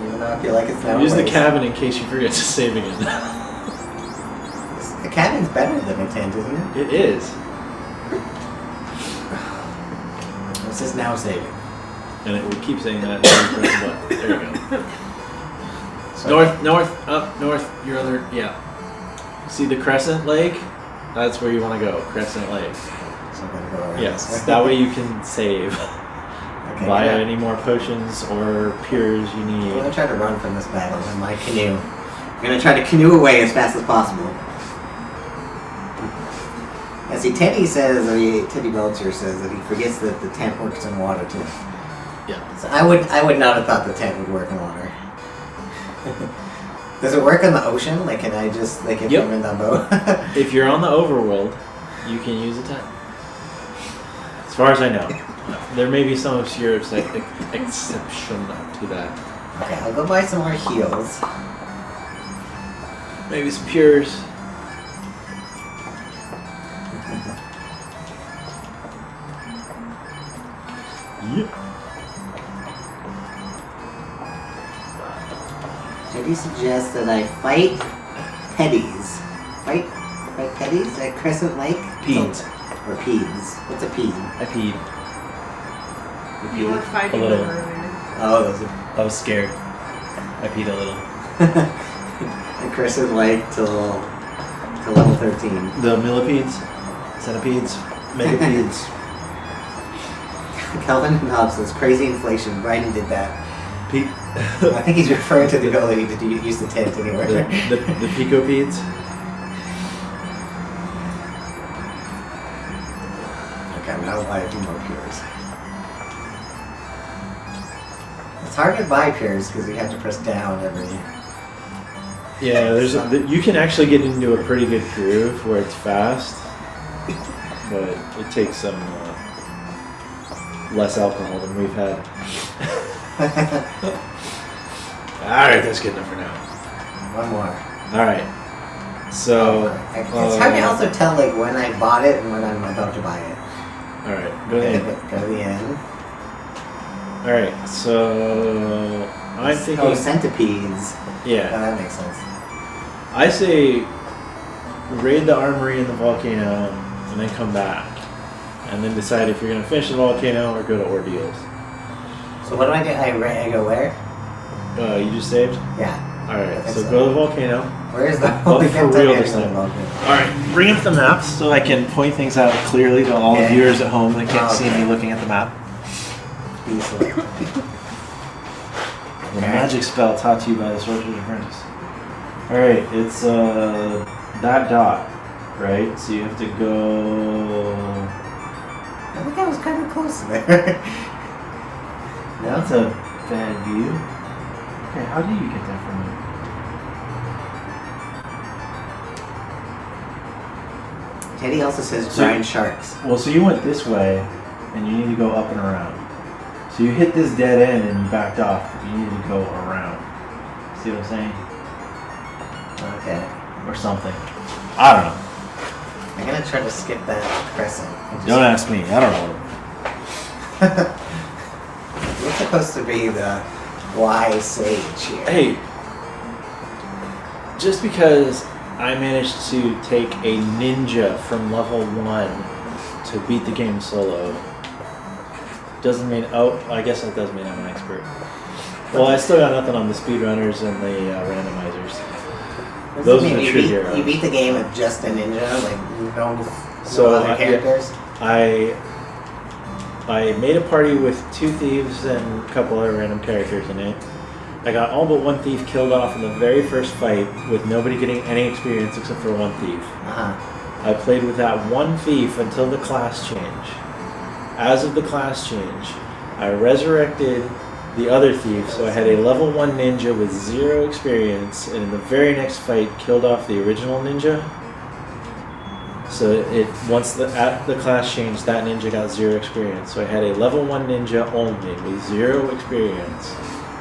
Even though I feel like it's now Use the waste. cabin in case you forget to save again. The cabin's better than a tent, isn't it? It is. This is now saving. And it will keep saying that until you press the button. There you go. North, up, north, your other, yeah. See the crescent lake? That's where you want to go, Crescent Lake. So I'm gonna go around Yes, this way. that way you can save. Okay, Buy yeah. any more potions or pures you I'm need. gonna try to run from this battle in my canoe. I'm gonna try to canoe away as fast as possible. Yeah, see, Teddy Belcher says that he forgets that the tent works in water too. Yeah. So I would not have thought the tent would work in water. Does it work on the ocean? Like, can I just if Yep. I'm in the boat? If you're on the overworld, you can use a tent. As far as I know. There may be some obscure exception to that. Okay, I'll go buy some more heals. Maybe some pures. Yep. Teddy suggests that I fight Peddies. Fight Peddies at Crescent Lake? Peeds. Or Peeds. What's a Peed? I peed. You were fighting A them little. earlier. Oh, those are I was scared. I peed a little. at Crescent Lake till level 13. The millipedes, centipedes, megapedes. Calvin and Hobbes says crazy inflation. Bryden did that. Pe- I think he's referring to the ability to use the tent anywhere. the picopedes. Okay, I'm gonna buy a few more pures. It's hard to buy pures because you have to press down every. Yeah, you can actually get into a pretty good groove where it's fast, but it takes some less alcohol than we've had. All right, that's good enough for now. One more. All right, so It's hard to also tell like when I bought it and when I'm about to buy it. all right, go ahead. Go to the end. All right, so I'm thinking. Oh, centipedes. Oh, Yeah, that makes sense. I say raid the armory in the volcano and then come back, and then decide if you're gonna finish the volcano or go to Ordeals. So what do I do? I go where? You just saved. Yeah. All right, think so so. go to the volcano. Where is the? Oh, for real this time. time. All right, bring up the maps so I can point things out clearly to all the Okay. viewers at home that can't see Okay. me looking at the map. Easily. The magic spell taught to you by the Sorcerer's Apprentice. Alright, it's that dot, right? So you have to go... I think I was kind of close there. No? That's a bad view. Okay, how do you get that from me? Teddy also says So- giant sharks. Well, so you went this way, and you need to go up and around. So you hit this dead end and you backed off, but you need to go around. See what I'm saying? Okay. Or something. I don't know. I'm gonna try to skip that crescent. Don't ask me. I don't know. You're supposed to be the wise sage here. Hey, just because I managed to take a ninja from level 1 to beat the game solo doesn't mean, oh, I guess that does mean I'm an expert. Well, I still got nothing on the speedrunners and the randomizers. Those are the true heroes. You beat the game with just a ninja, like no other characters? I made a party with 2 thieves and a couple other random characters in it. I got all but 1 thief killed off in the very first fight with nobody getting any experience except for 1 thief. Uh-huh. I played with that 1 thief until the class change. As of the class change, I resurrected the other thief, so I had a level 1 ninja with 0 experience, and in the very next fight killed off the original ninja. So once at the class changed, that ninja got 0 experience. So I had a level 1 ninja only with 0 experience,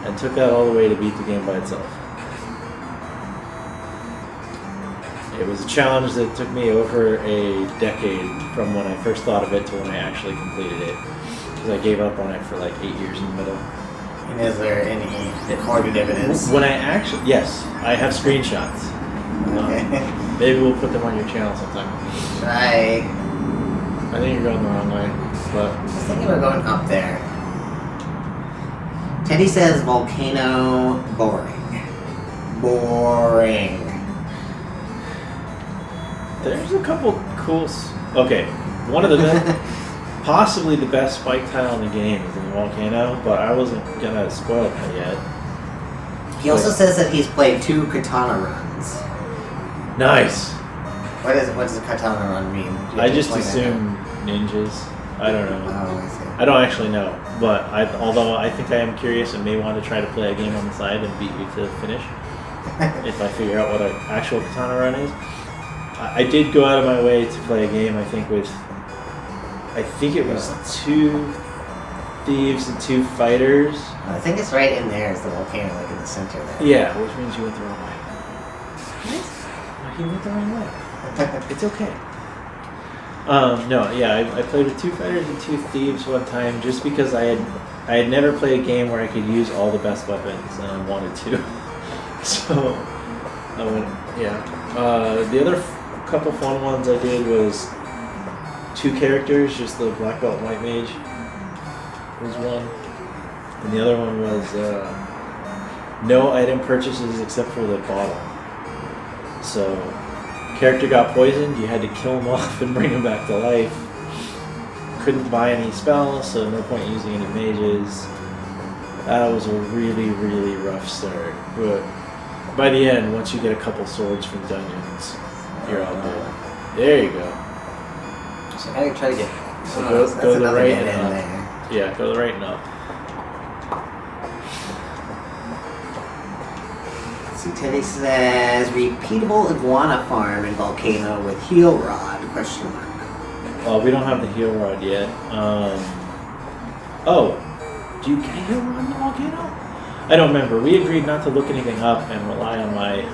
and took that all the way to beat the game by itself. It was a challenge that took me over a decade from when I first thought of it to when I actually completed it. Because I gave up on it for like 8 years in the middle. And is there any recorded evidence? When I actually, yes, I have screenshots. Okay. Maybe we'll put them on your channel sometime. Try. I think you're going the wrong way, but I was thinking we're going up there. Teddy says volcano boring. Boring. there's a couple cool. Okay, one of the best, possibly the best spike tile in the game is in the volcano, but I wasn't gonna spoil that yet. He also says that he's played 2 katana runs. Nice. What does a katana run mean? Do you I just explain that? assume ninjas. I don't know. Oh, I see. I don't actually know, but although I think I am curious and may want to try to play a game on the side and beat you to finish, if I figure out what an actual katana run is. I did go out of my way to play a game, I think it was 2 thieves and 2 fighters. I think it's right in there. Is the volcano, like in the center there. Yeah, which means you went the wrong way. What? You went the wrong way. It's okay. No, yeah, I played with 2 fighters and 2 thieves one time just because I had never played a game where I could use all the best weapons and I wanted to. So I went, yeah. The other couple fun ones I did was 2 characters, just the black belt and white mage was one, and the other one was no item purchases except for the bottle. So, character got poisoned, you had to kill him off and bring him back to life. Couldn't buy any spells, so no point using any mages. That was a really, really rough start. But by the end, once you get a couple swords from dungeons, you're all good. There you go. So now you try to get. So Oh, go that's to the another right dead and end up. there. Yeah, go to the right and up. See, Teddy says repeatable iguana farm in volcano with heel rod? Question mark. Well, we don't have the heal rod yet. Oh, do you get a heal rod in the volcano? I don't remember. We agreed not to look anything up and rely on my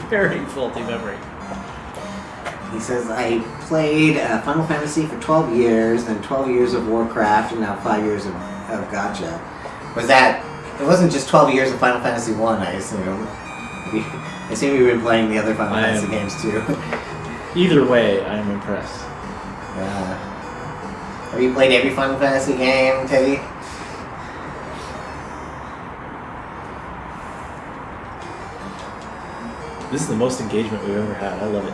very faulty memory. He says I played Final Fantasy for 12 years, then 12 years of Warcraft, and now 5 years of Gacha. Was that? It wasn't just 12 years of Final Fantasy 1, I assume. I assume you've been playing the other Final Fantasy games too. Either way, I am impressed. Have you played every Final Fantasy game, Teddy? This is the most engagement we've ever had. I love it.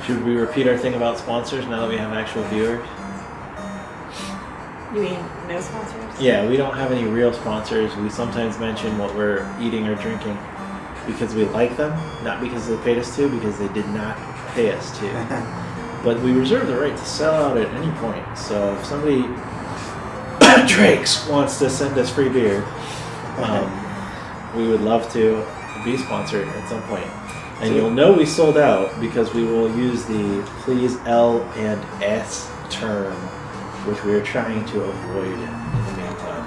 Should we repeat our thing about sponsors now that we have actual viewers? You mean no sponsors? Yeah, we don't have any real sponsors. We sometimes mention what we're eating or drinking because we like them, not because they paid us to, because they did not pay us to. But we reserve the right to sell out at any point. So if somebody Drake's wants to send us free beer, we would love to be sponsored at some point. And you'll know we sold out because we will use the please L and S term, which we are trying to avoid in the meantime.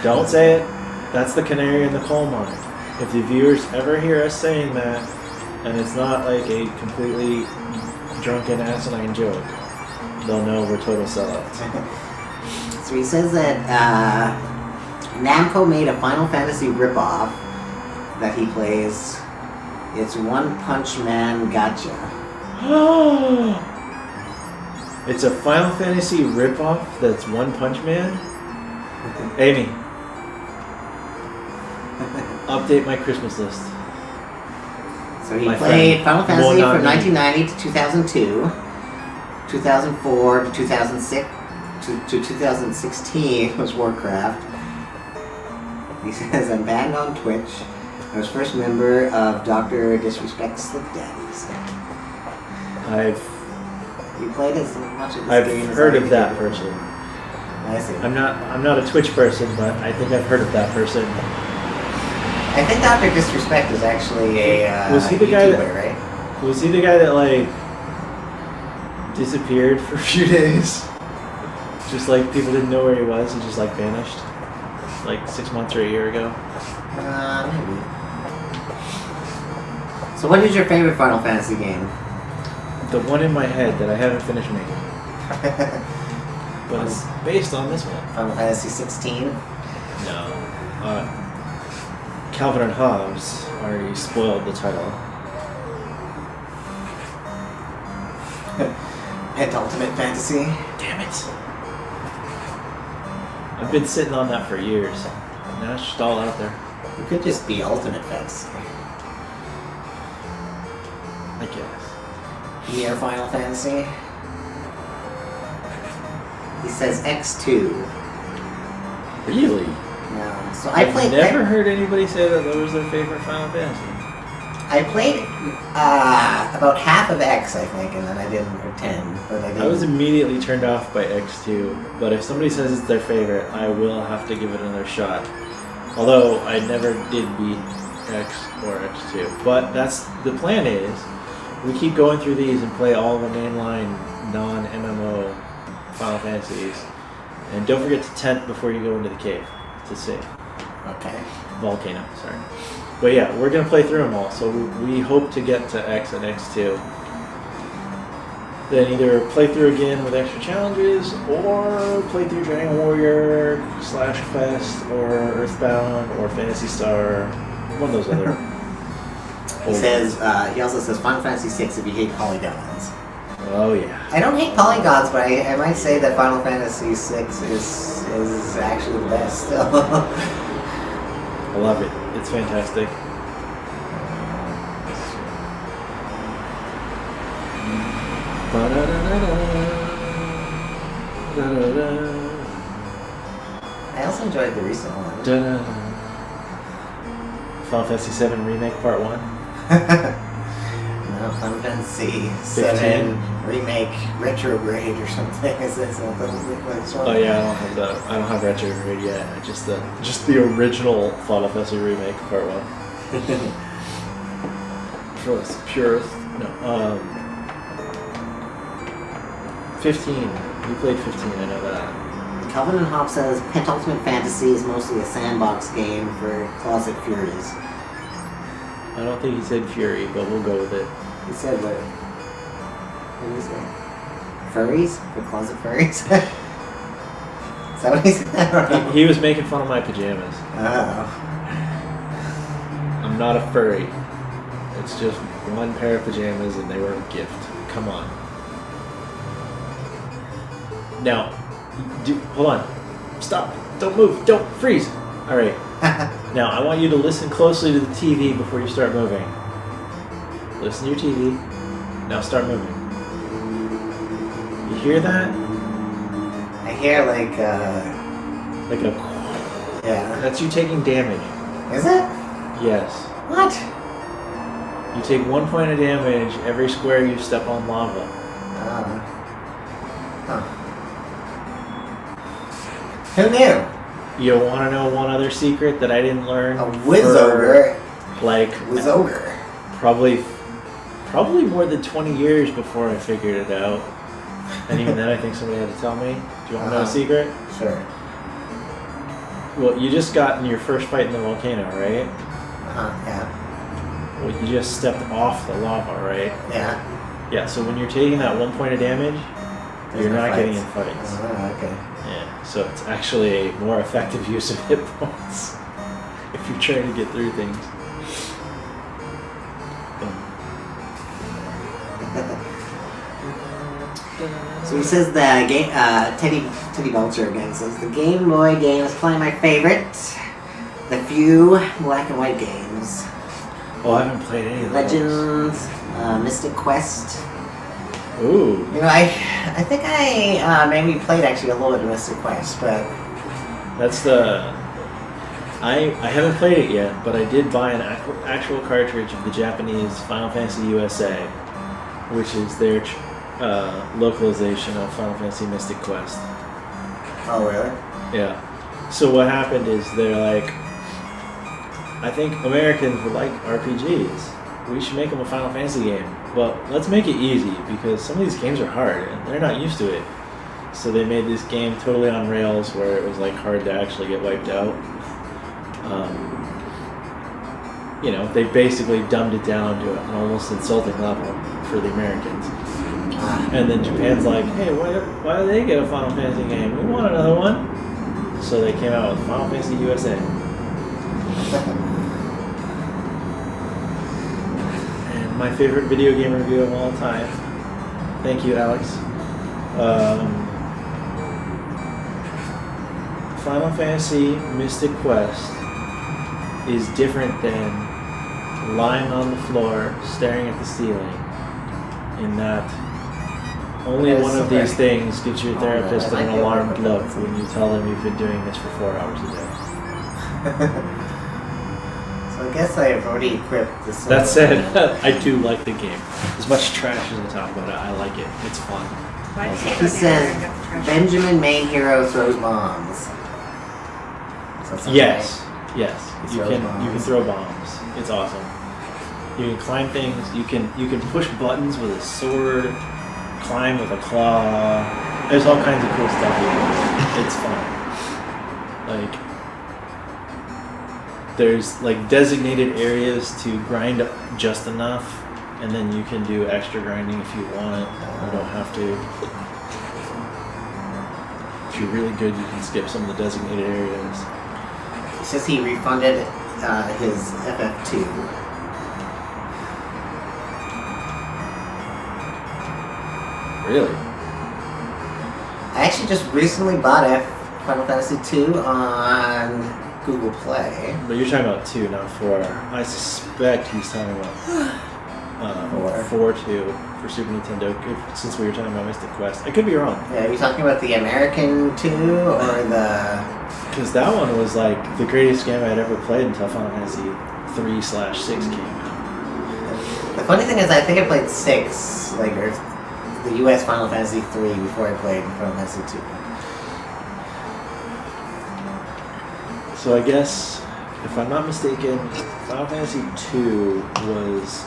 Don't say it. That's the canary in the coal mine. If the viewers ever hear us saying that, and it's not like a completely drunken asinine joke, they'll know we're total sellouts. So he says that Namco made a Final Fantasy ripoff that he plays. It's One Punch Man Gotcha. It's a Final Fantasy ripoff that's One Punch Man? Amy, update my Christmas list. So he My played friend. Final Fantasy Well, not from me. 1990 to 2002, 2004 to 2006 to 2016 was Warcraft. He says, I'm banned on Twitch. I was first member of Dr. Disrespect Slip Daddies. You played as much of this I've game as heard I of that did. person. I see. I'm not a Twitch person, but I think I've heard of that person. I think Dr. Disrespect is actually a Was he the YouTuber, guy that- right? Was he the guy that like disappeared for a few days? Just like people didn't know where he was, he just like vanished? Like 6 months or a year ago? Maybe. So what is your favorite Final Fantasy game? The one in my head that I haven't finished making. But it's based on this one. Final Fantasy 16? No. Calvin and Hobbes already spoiled the title. Ultimate Fantasy? Damn it. I've been sitting on that for years. Now it's just all out there. It could just be Ultimate Fantasy. I guess. Near Final Fantasy? He says X2. Really? No. So I've never heard anybody say that was their favorite Final Fantasy. I played about half of X, I think, and then I didn't, or 10, but I didn't. I was immediately turned off by X2, but if somebody says it's their favorite, I will have to give it another shot. Although I never did beat X or X2. But that's the plan is we keep going through these and play all the mainline non-MMO Final Fantasies. And don't forget to tent before you go into the cave to save. Okay. Volcano, sorry. But yeah, we're going to play through them all, so we hope to get to X and X2. Then either play through again with extra challenges, or play through Dragon Warrior, / Quest, or Earthbound, or Phantasy Star, one of those other. He says, he also says Final Fantasy 6 if you hate polygons. Oh yeah. I don't hate polygons, but I might say that Final Fantasy 6 is actually the best still. I love it. It's fantastic. I also enjoyed the recent one. Final Fantasy 7 Remake Part 1. No, Final Fantasy 7 Remake Retrograde or something. Is that something like this one? Oh yeah, I don't have Retrograde yet. Just the original Final Fantasy Remake Part 1. For us purist. No. 15. You played 15, I know that. Calvin and Hobbes says Pentultimate Fantasy is mostly a sandbox game for Closet Furies. I don't think he said Fury, but we'll go with it. He said what? What did he say? Furries? For Closet Furries? Is that what he said? I don't know. He was making fun of my pajamas. Oh. I'm not a furry. It's just one pair of pajamas and they were a gift. Come on. Now, hold on. Stop. Don't move. Don't freeze. All right. Now, I want you to listen closely to the TV before you start moving. Listen to your TV. Now start moving. You hear that? I hear like Like a. yeah. That's you taking damage. Is it? Yes. What? You take 1 point of damage every square you step on lava. Huh. Who knew? You want to know one other secret that I didn't learn? A whiz ogre. Like Whiz ogre. probably more than 20 years before I figured it out. And even then, I think somebody had to tell me. Do you want to know a secret? Sure. Well, you just got in your first fight in the volcano, right? Yeah. Well, you just stepped off the lava, right? Yeah. Yeah, so when you're taking that 1 point of damage, There's you're no not getting fights. in fights. Okay. Yeah, so it's actually a more effective use of hit points if you're trying to get through things. So he says the game. Teddy Belcher again says the Game Boy game is probably my favorite. The few black and white games. Oh, I haven't played any of those. Legends, Mystic Quest. Ooh. You know, I think I maybe played actually a little bit of Mystic Quest, but That's the... I haven't played it yet, but I did buy an actual cartridge of the Japanese Final Fantasy USA, which is their localization of Final Fantasy Mystic Quest. oh really? Yeah. So what happened is they're like, I think Americans would like RPGs. We should make them a Final Fantasy game. But let's make it easy, because some of these games are hard, and they're not used to it. So they made this game totally on rails, where it was like hard to actually get wiped out. You know, they basically dumbed it down to an almost insulting level for the Americans. And then Japan's like, hey, why do they get a Final Fantasy game? We want another one. So they came out with Final Fantasy USA. And my favorite video game review of all time. Thank you, Alex. Final Fantasy Mystic Quest is different than lying on the floor staring at the ceiling, in that only That is one of so these great. things gives your therapist I an like alarmed it. look when you tell them you've been doing this for 4 hours a day. So I guess I've already equipped this. That said, I do like the game. As much trash as I talk about it, I like it. It's fun. Why did you He go down says there and get the trash? Benjamin main hero throws bombs. So that sounds Yes, yes. He You throws can bombs. throw bombs. It's awesome. You can climb things. You can push buttons with a sword. Climb with a claw. There's all kinds of cool stuff you can do. It's fun. Like, there's like designated areas to grind up just enough, and then you can do extra grinding if you want it. You don't have to. If you're really good, you can skip some of the designated areas. He says he refunded his FF2. Really? I actually just recently bought Final Fantasy 2 on Google Play. But you're talking about 2, not 4. I suspect he's talking about 4-2 for Super Nintendo, since we were talking about Mystic Quest. I could be wrong. Yeah, are you talking about the American 2 or the... Because that one was like the greatest game I'd ever played until Final Fantasy 3/6 came out. The funny thing is I think I played 6, like, or the US Final Fantasy 3 before I played Final Fantasy 2. So I guess, if I'm not mistaken, Final Fantasy 2 was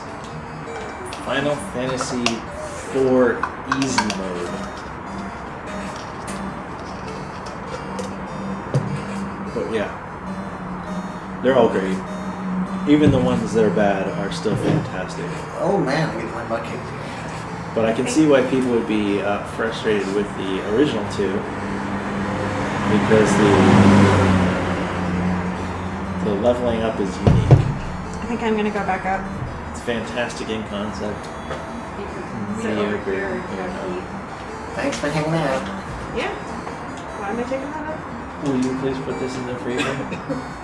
Final Fantasy 4 Easy Mode. But yeah, they're all great. Even the ones that are bad are still fantastic. Oh man, I get my butt kicked. But I can see why people would be frustrated with the original 2, because the leveling up is unique. I think I'm gonna go back up. It's fantastic in concept. Sit Yeah, over agree. here and Yeah. eat. Thanks for hanging out. Yeah. Why am I taking that up? Will you please put this in the freezer?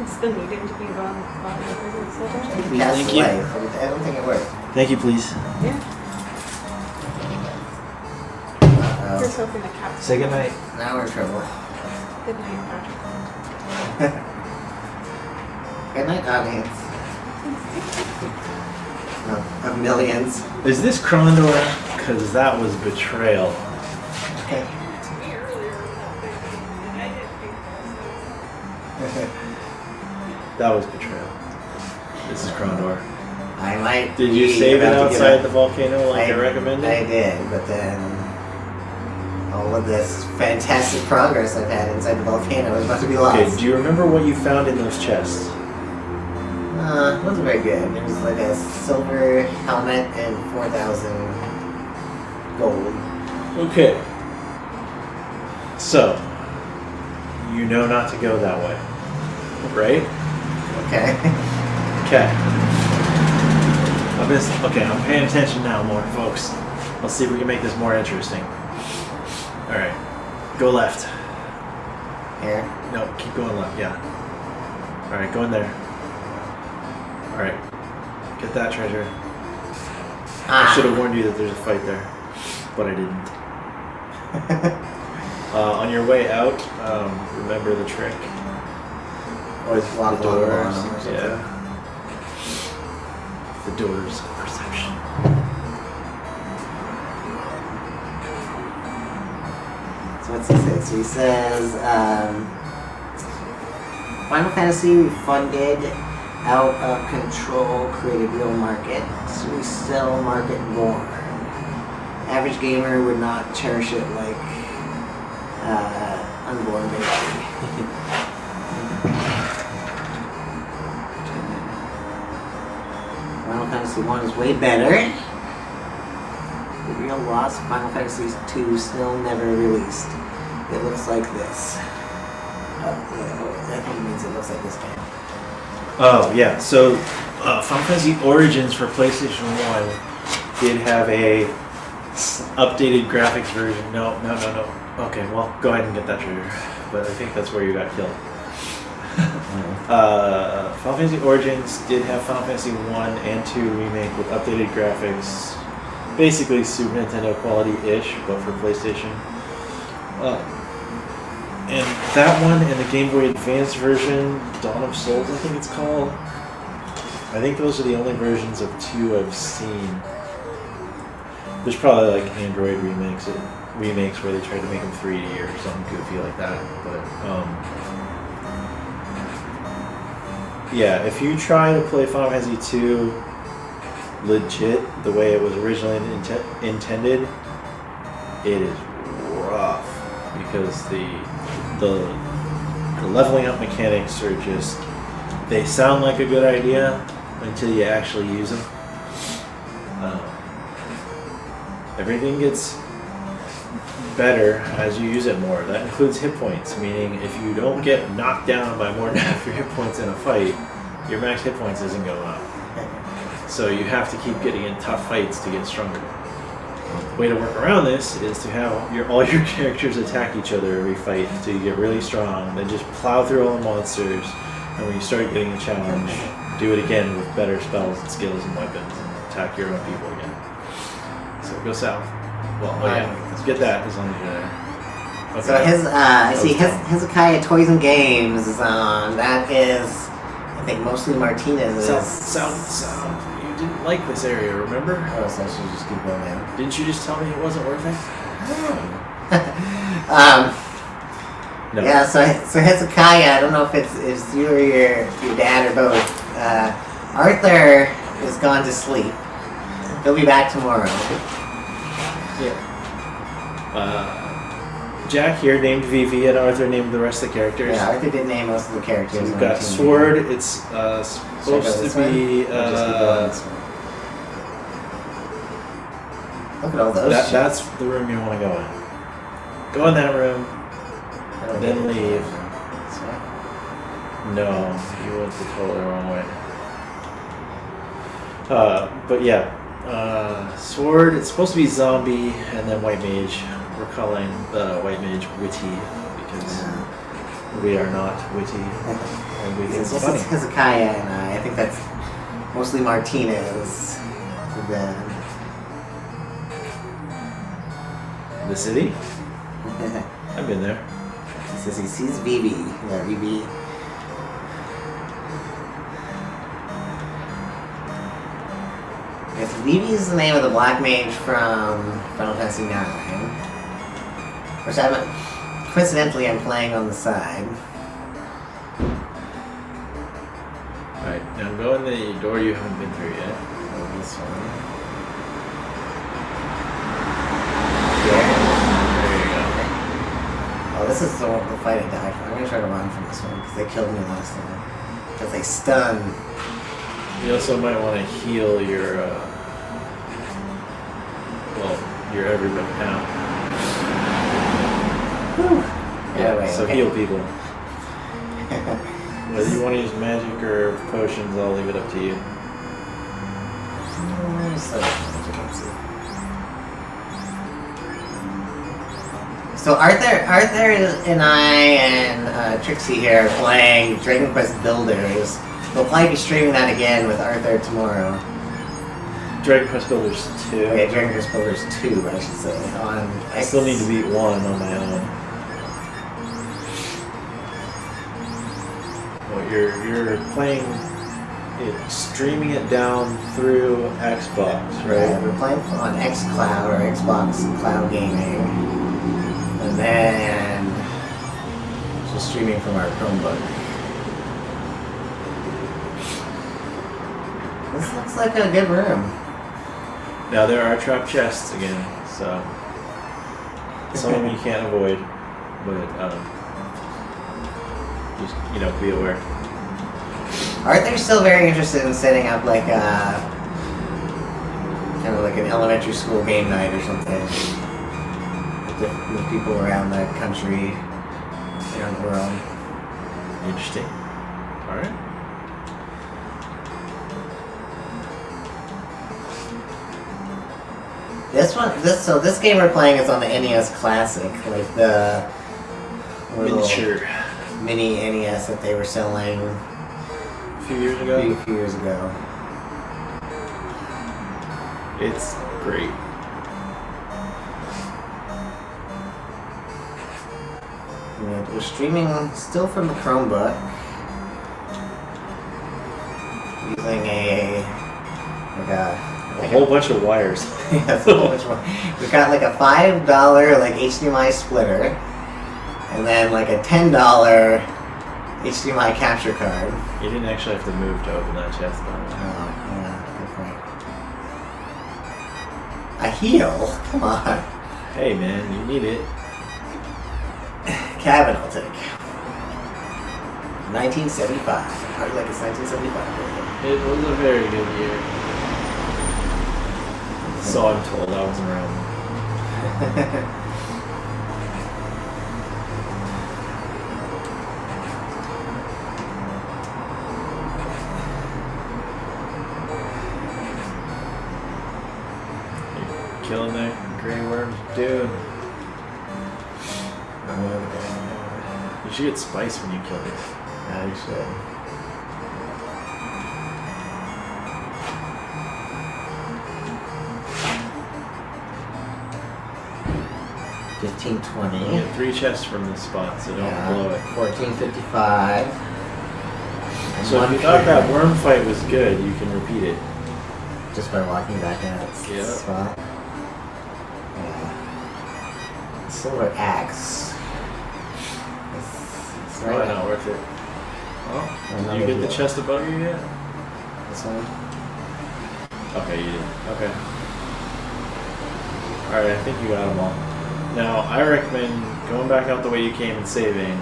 It's the needing to be gone in the prison so much. Please, Cast thank you. life. I don't think it worked. Thank you, please. Yeah. Uh-oh. Here's hoping the cat. Say goodnight. Now we're in trouble. Good night, Patrick. Good night, audience. Of millions. Is this Krondor? Because that was betrayal. Okay. That was betrayal. This is Krondor. I might. Did you be save it about to get outside up. the volcano like I recommended? I did, but then all of this fantastic progress I've had inside the volcano is about to be lost. Okay, do you remember what you found in those chests? It wasn't very good. There was like a silver helmet and 4,000 gold. Okay. So, you know not to go that way. Right? Okay. Okay. I'm paying attention now more, folks. Let's see if we can make this more interesting. Alright. Go left. Here. No, keep going left, yeah. Alright, go in there. Alright. Get that treasure. I should have warned you that there's a fight there. But I didn't. On your way out, remember the trick. Always The walk along the doors. bottom or something. Yeah. The doors of perception. So what's he say? So he says, Final Fantasy refunded out of control created real market. So we still market more. Average gamer would not cherish it like unborn baby. Final Fantasy 1 is way better. The real loss, Final Fantasy 2 still never released. It looks like this. I think it means it looks like this game. Oh, yeah. So, Final Fantasy Origins for PlayStation 1 did have a updated graphics version. No. Okay, well, go ahead and get that trigger. But I think that's where you got killed. Final Fantasy Origins did have Final Fantasy 1 and 2 remake with updated graphics. Basically Super Nintendo quality-ish, but for PlayStation. And that one and the Game Boy Advance version, Dawn of Souls I think it's called. I think those are the only versions of 2 I've seen. There's probably like Android remakes where they tried to make them 3D or something goofy like that. But yeah, if you try to play Final Fantasy 2 legit the way it was originally intended, it is rough because the leveling up mechanics are just, they sound like a good idea until you actually use them. Everything gets better as you use it more. That includes hit points, meaning if you don't get knocked down by more than half your hit points in a fight, your max hit points isn't going up. So you have to keep getting in tough fights to get stronger. The way to work around this is to have all your characters attack each other every fight until you get really strong, then just plow through all the monsters, and when you start getting a challenge, do it again with better spells and skills and weapons, and attack your own people again. So go south. Well, get that as long as you're there. Okay. So I see Hezekiah Toys and Games is on. That is, I think, mostly Martinez's. South. You didn't like this area, remember? Oh, so I should just keep going down. Didn't you just tell me it wasn't worth it? No. Yeah, so Hezekiah, I don't know if it's you or your dad or both. Arthur is gone to sleep. He'll be back tomorrow. Yeah. Jack here named Vivi and Arthur named the rest of the characters. Yeah, Arthur did name most of the characters. So we've got Sword. It's supposed to be. Look at all those. That's the room you want to go in. Go in that room, then leave. No, you went the totally wrong way. But yeah, Sword. It's supposed to be Zombie, and then White Mage. We're calling the White Mage Witty because We are not witty, and we think It's it's just funny. Hezekiah and I think that's mostly Martinez. Then The city? I've been there. he says he sees Vivi. Yeah, Vivi. Yes, Vivi is the name of the black mage from Final Fantasy IX, which coincidentally I'm playing on the side. Alright, now go in the door you haven't been through yet. Oh, this one. There you go. Oh, this is the fight I died for. I'm gonna try to run from this one because they killed me last time. Because they stun. You also might want to heal your, your everybody now. Yeah, wait, so okay. heal people. Whether you want to use magic or potions, I'll leave it up to you. So Arthur and I and Trixie here are playing Dragon Quest Builders. We'll probably be streaming that again with Arthur tomorrow. Dragon Quest Builders 2. Okay, Dragon Quest Builders 2, I should say. I still need to beat 1 on my own. Well, you're playing it, streaming it down through Xbox, right? Yeah, we're playing on xCloud or Xbox Cloud Gaming. And then just streaming from our Chromebook. This looks like a good room. Now there are trap chests again, so some of them you can't avoid, but just be aware. Arthur's still very interested in setting up like a kind of like an elementary school game night or something with people around the country, around the world. Interesting. All right. This game we're playing is on the NES Classic, like the little Miniature. mini NES that they were selling A few years ago. a few years ago. It's great. And we're streaming still from the Chromebook using a whole bunch of wires. yeah, that's a whole bunch more. We've got like a $5 like HDMI splitter, and then like a $10 HDMI capture card. You didn't actually have to move to open that chest, though. Oh, yeah, good point. A heal? Come on. Hey, man, you need it. Cabin I'll take. 1975. Hardly like it's 1975. It was a very good year. So I'm told. I wasn't around. You're killing the gray worms, dude. You should get spice when you kill these. Yeah, you should. $15.20. You get 3 chests from this spot, so don't blow it. $14.55. So if you thought that worm fight was good, you can repeat it. Just by walking back in that spot. Yeah. Silver axe. It's Probably not worth it. Oh, did you get the chest above you yet? This one? Okay, you did. Okay. Alright, I think you got them all. Now, I recommend going back out the way you came and saving,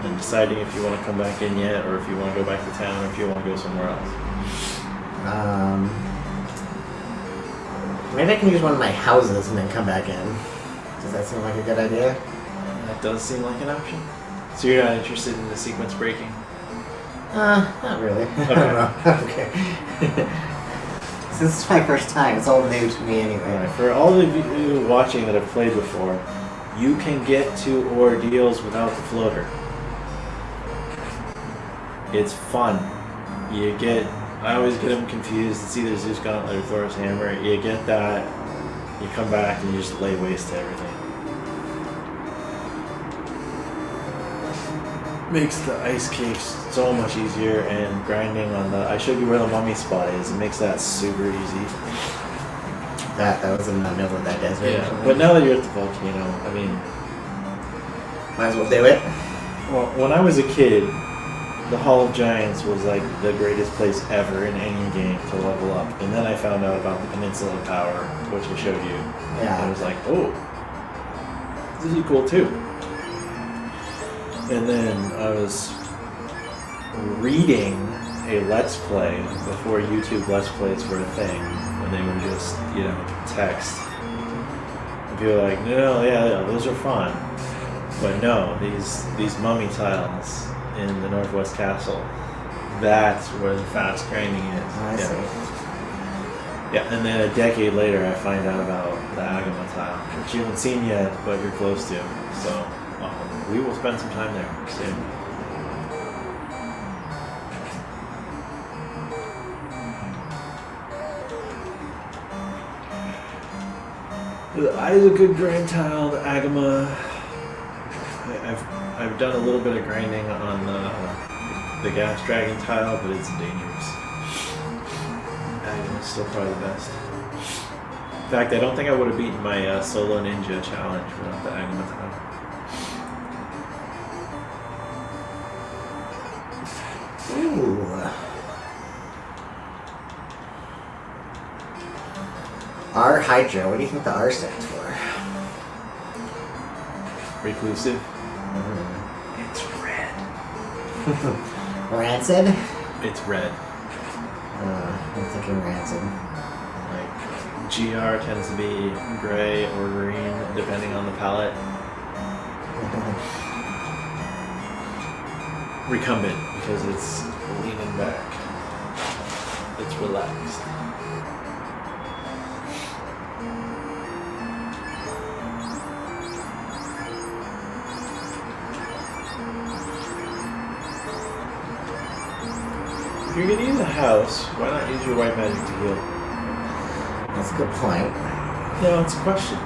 and deciding if you want to come back in yet, or if you want to go back to town, or if you want to go somewhere else. Maybe I can use one of my houses and then come back in. Does that seem like a good idea? That does seem like an option. So you're not interested in the sequence breaking? Not really. I Okay. don't know. Okay. This is my first time. It's all new to me anyway. Alright, for all of you watching that have played before, you can get to ordeals without the floater. It's fun. I always get them confused. It's either Zeus Gauntlet or Thor's Hammer. You get that, you come back and you just lay waste to everything. Makes the ice caves so much easier, and grinding on I showed you where the mummy spot is. It makes that super easy. That was in the middle of that desert. Yeah, but now that you're at the volcano, I mean, might as well do it. well, when I was a kid, the Hall of Giants was like the greatest place ever in any game to level up. And then I found out about the Peninsula Tower, which I showed you. Yeah. And I was like, oh, this is cool too. And then I was reading a Let's Play before YouTube Let's Plays were a thing, when they were just, text. And people were like, no, yeah, those are fun. But no, these mummy tiles in the Northwest Castle, that's where the fast grinding is. I see. Yeah, and then a decade later I find out about the Agama tile, which you haven't seen yet, but you're close to. So we will spend some time there soon. The Eye is a good grind tile, the Agama. I've done a little bit of grinding on the Gas Dragon tile, but it's dangerous. Agama's still probably the best. In fact, I don't think I would have beaten my Solo Ninja challenge without the Agama tile. Ooh. R Hydra. What do you think the R stands for? Reclusive. It's red. Rancid? It's red. I'm thinking rancid. Like, GR tends to be gray or green, depending on the palette. Recumbent, because it's leaning back. It's relaxed. If you're gonna use a house, why not use your white magic to heal? That's a good point. No, it's a question.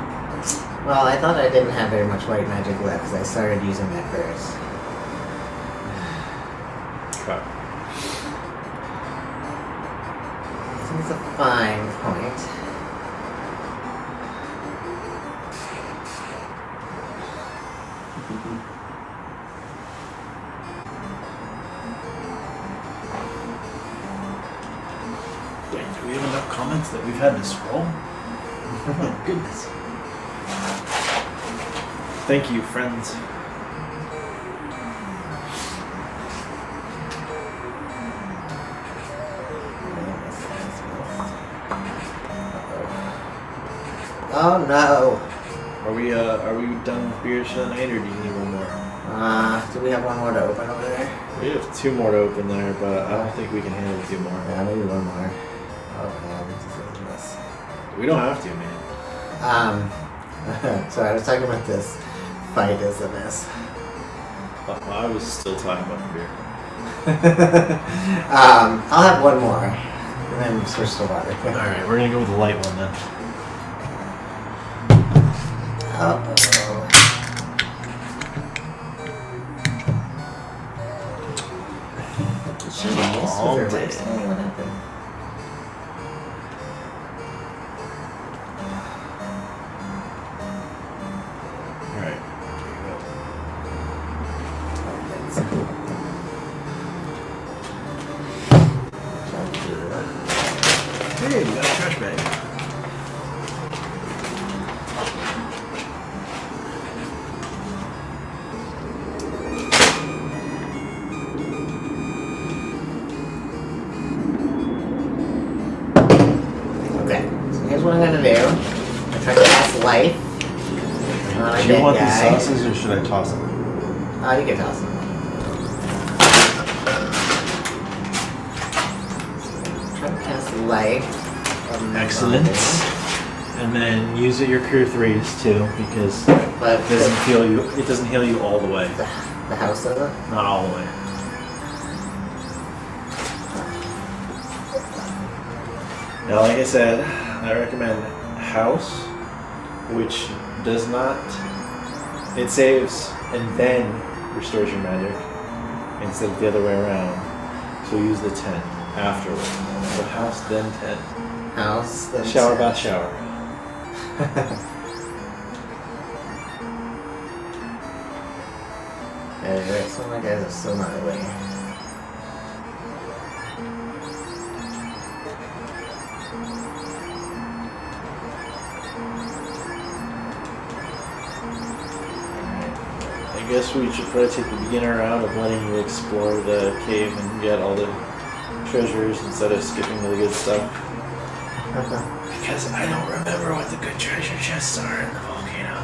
Well, I thought I didn't have very much white magic left because I started using that first. Wow. I think it's a fine point. Wait, do we have enough comments that we've had to scroll? Oh my goodness. Thank you, friends. Oh no! Are we done with beers for the night, or do you need one more? Do we have one more to open over there? We have 2 more to open there, but I don't think we can handle 2 more. Yeah, maybe one more. Oh man, this is this. We don't have to, man. Sorry, I was talking about this fight as a mess. I was still talking about the beer. I'll have one more, and then switch to water. Alright, we're gonna go with the light one then. Uh-oh. She missed with her legs. Hey, what happened? Alright. Hey, we got a trash bag. Okay, so here's what I'm gonna do. I'm gonna try to cast life on a Do you dead want guy. these sauces, or should I toss them? Oh, you can toss them. Try to cast life. on the Excellent. body. And then use your Cure 3s too, because But it doesn't heal you. It doesn't heal you all the way. the house does it? Not all the way. Now, like I said, I recommend House, which does not. It saves and then restores your magic instead of the other way around. So use the 10 afterwards. So House, then 10. House, then Shower, 10. bath, shower. Anyway, some of my guys are still not away. I guess we should probably take the beginner route of letting you explore the cave and get all the treasures instead of skipping to the good stuff. Because I don't remember what the good treasure chests are in the volcano.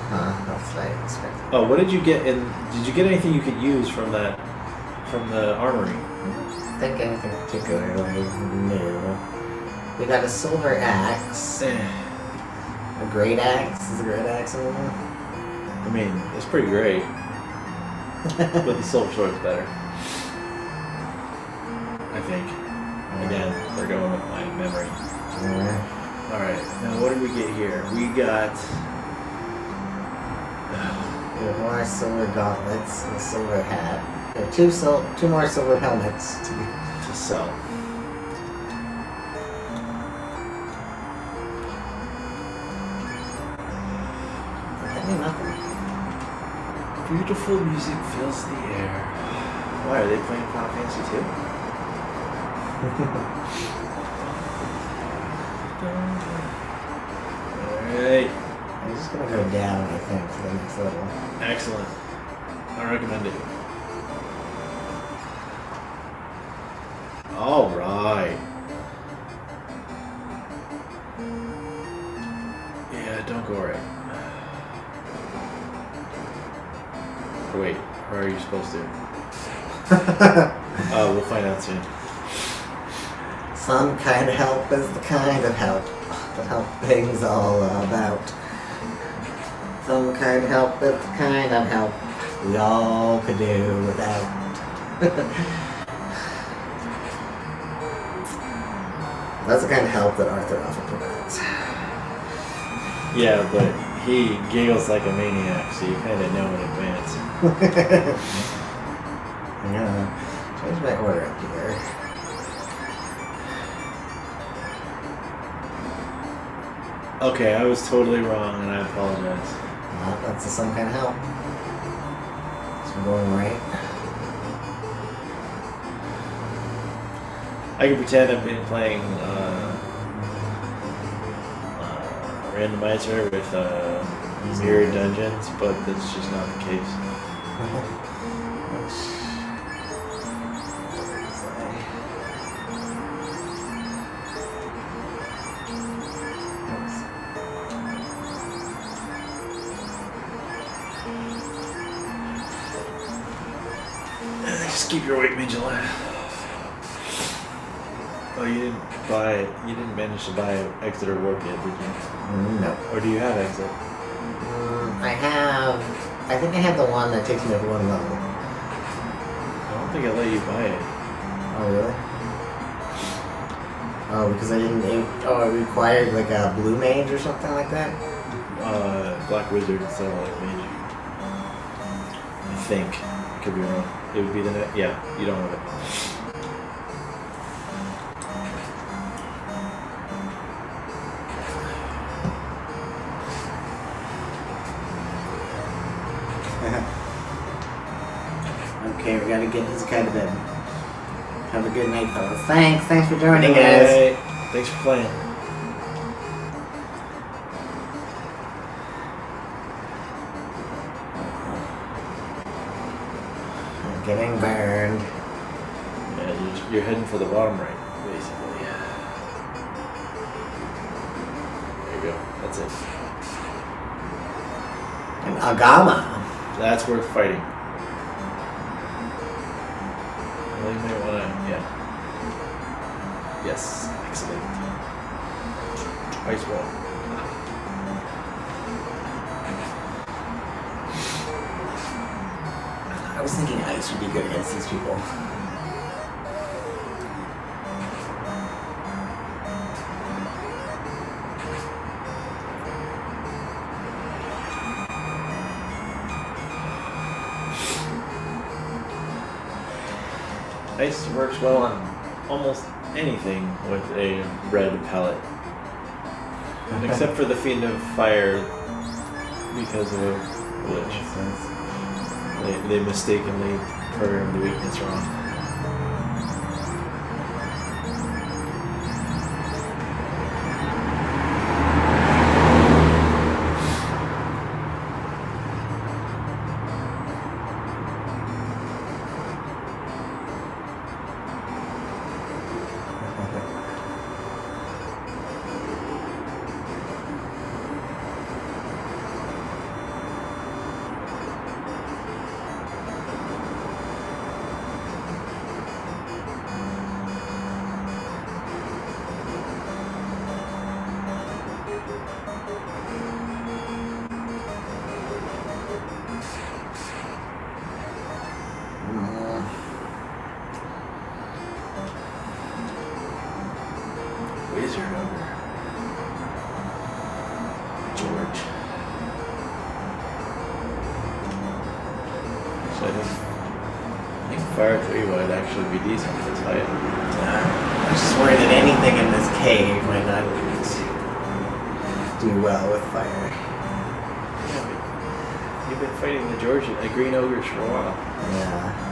That's what I expected. Oh, what did you get in? Did you get anything you could use from that, from the armory? I don't think anything particularly new. We got a silver axe. A great axe? Is a great axe in there? I mean, it's pretty great, but the silver sword's better. I think. Again, we're going with my memory. Alright, now what did we get here? We got... We have more silver gauntlets and a silver hat. We have two more silver helmets to sell. That mean nothing. Beautiful music fills the air. Why, are they playing Final Fantasy 2? Alright. I'm just gonna go down, I think, to the next level. Excellent. I recommend it. Alright. Yeah, don't go right. Or wait, or are you supposed to? We'll find out soon. Some kind of help is the kind of help that helping's all about. Some kind of help is the kind of help we all could do without. That's the kind of help that Arthur often provides. Yeah, but he giggles like a maniac, so you kind of know in advance. Yeah. Change my order up here. Okay, I was totally wrong, and I apologize. That's some kind of help. So we're going right. I can pretend I've been playing randomizer with mirror dungeons, but that's just not the case. Just keep your weight, mage alive. Oh, you didn't manage to buy Exeter Warp yet, did you? No. Or do you have Exit? I think I have the one that takes me up one level. I don't think I let you buy it. Oh, really? Oh, because I didn't, it required like a blue mage or something like that? Black Wizard instead of Black Mage. I think. Could be wrong. It would be the next. Yeah, you don't have it. Okay, we gotta get this guy to bed. Have a good night, fellas. Thanks for joining, guys. Hey, thanks for playing. I'm getting burned. Yeah, you're heading for the bottom right, basically. There you go. That's it. An Agama. That's worth fighting. Well, you might wanna, yeah. Yes, excellent. Ice wall. I was thinking ice would be good against these people. Ice works well on almost anything with a red pellet. Except for the Fiend of Fire because of a glitch. They mistakenly programmed the weakness wrong. Wizard Ogre. George. So I think Fire 3 would actually be decent in this fight. I'm just worried that anything in this cave might not do well with fire. Yeah, you've been fighting the Green Ogres for a while. Yeah.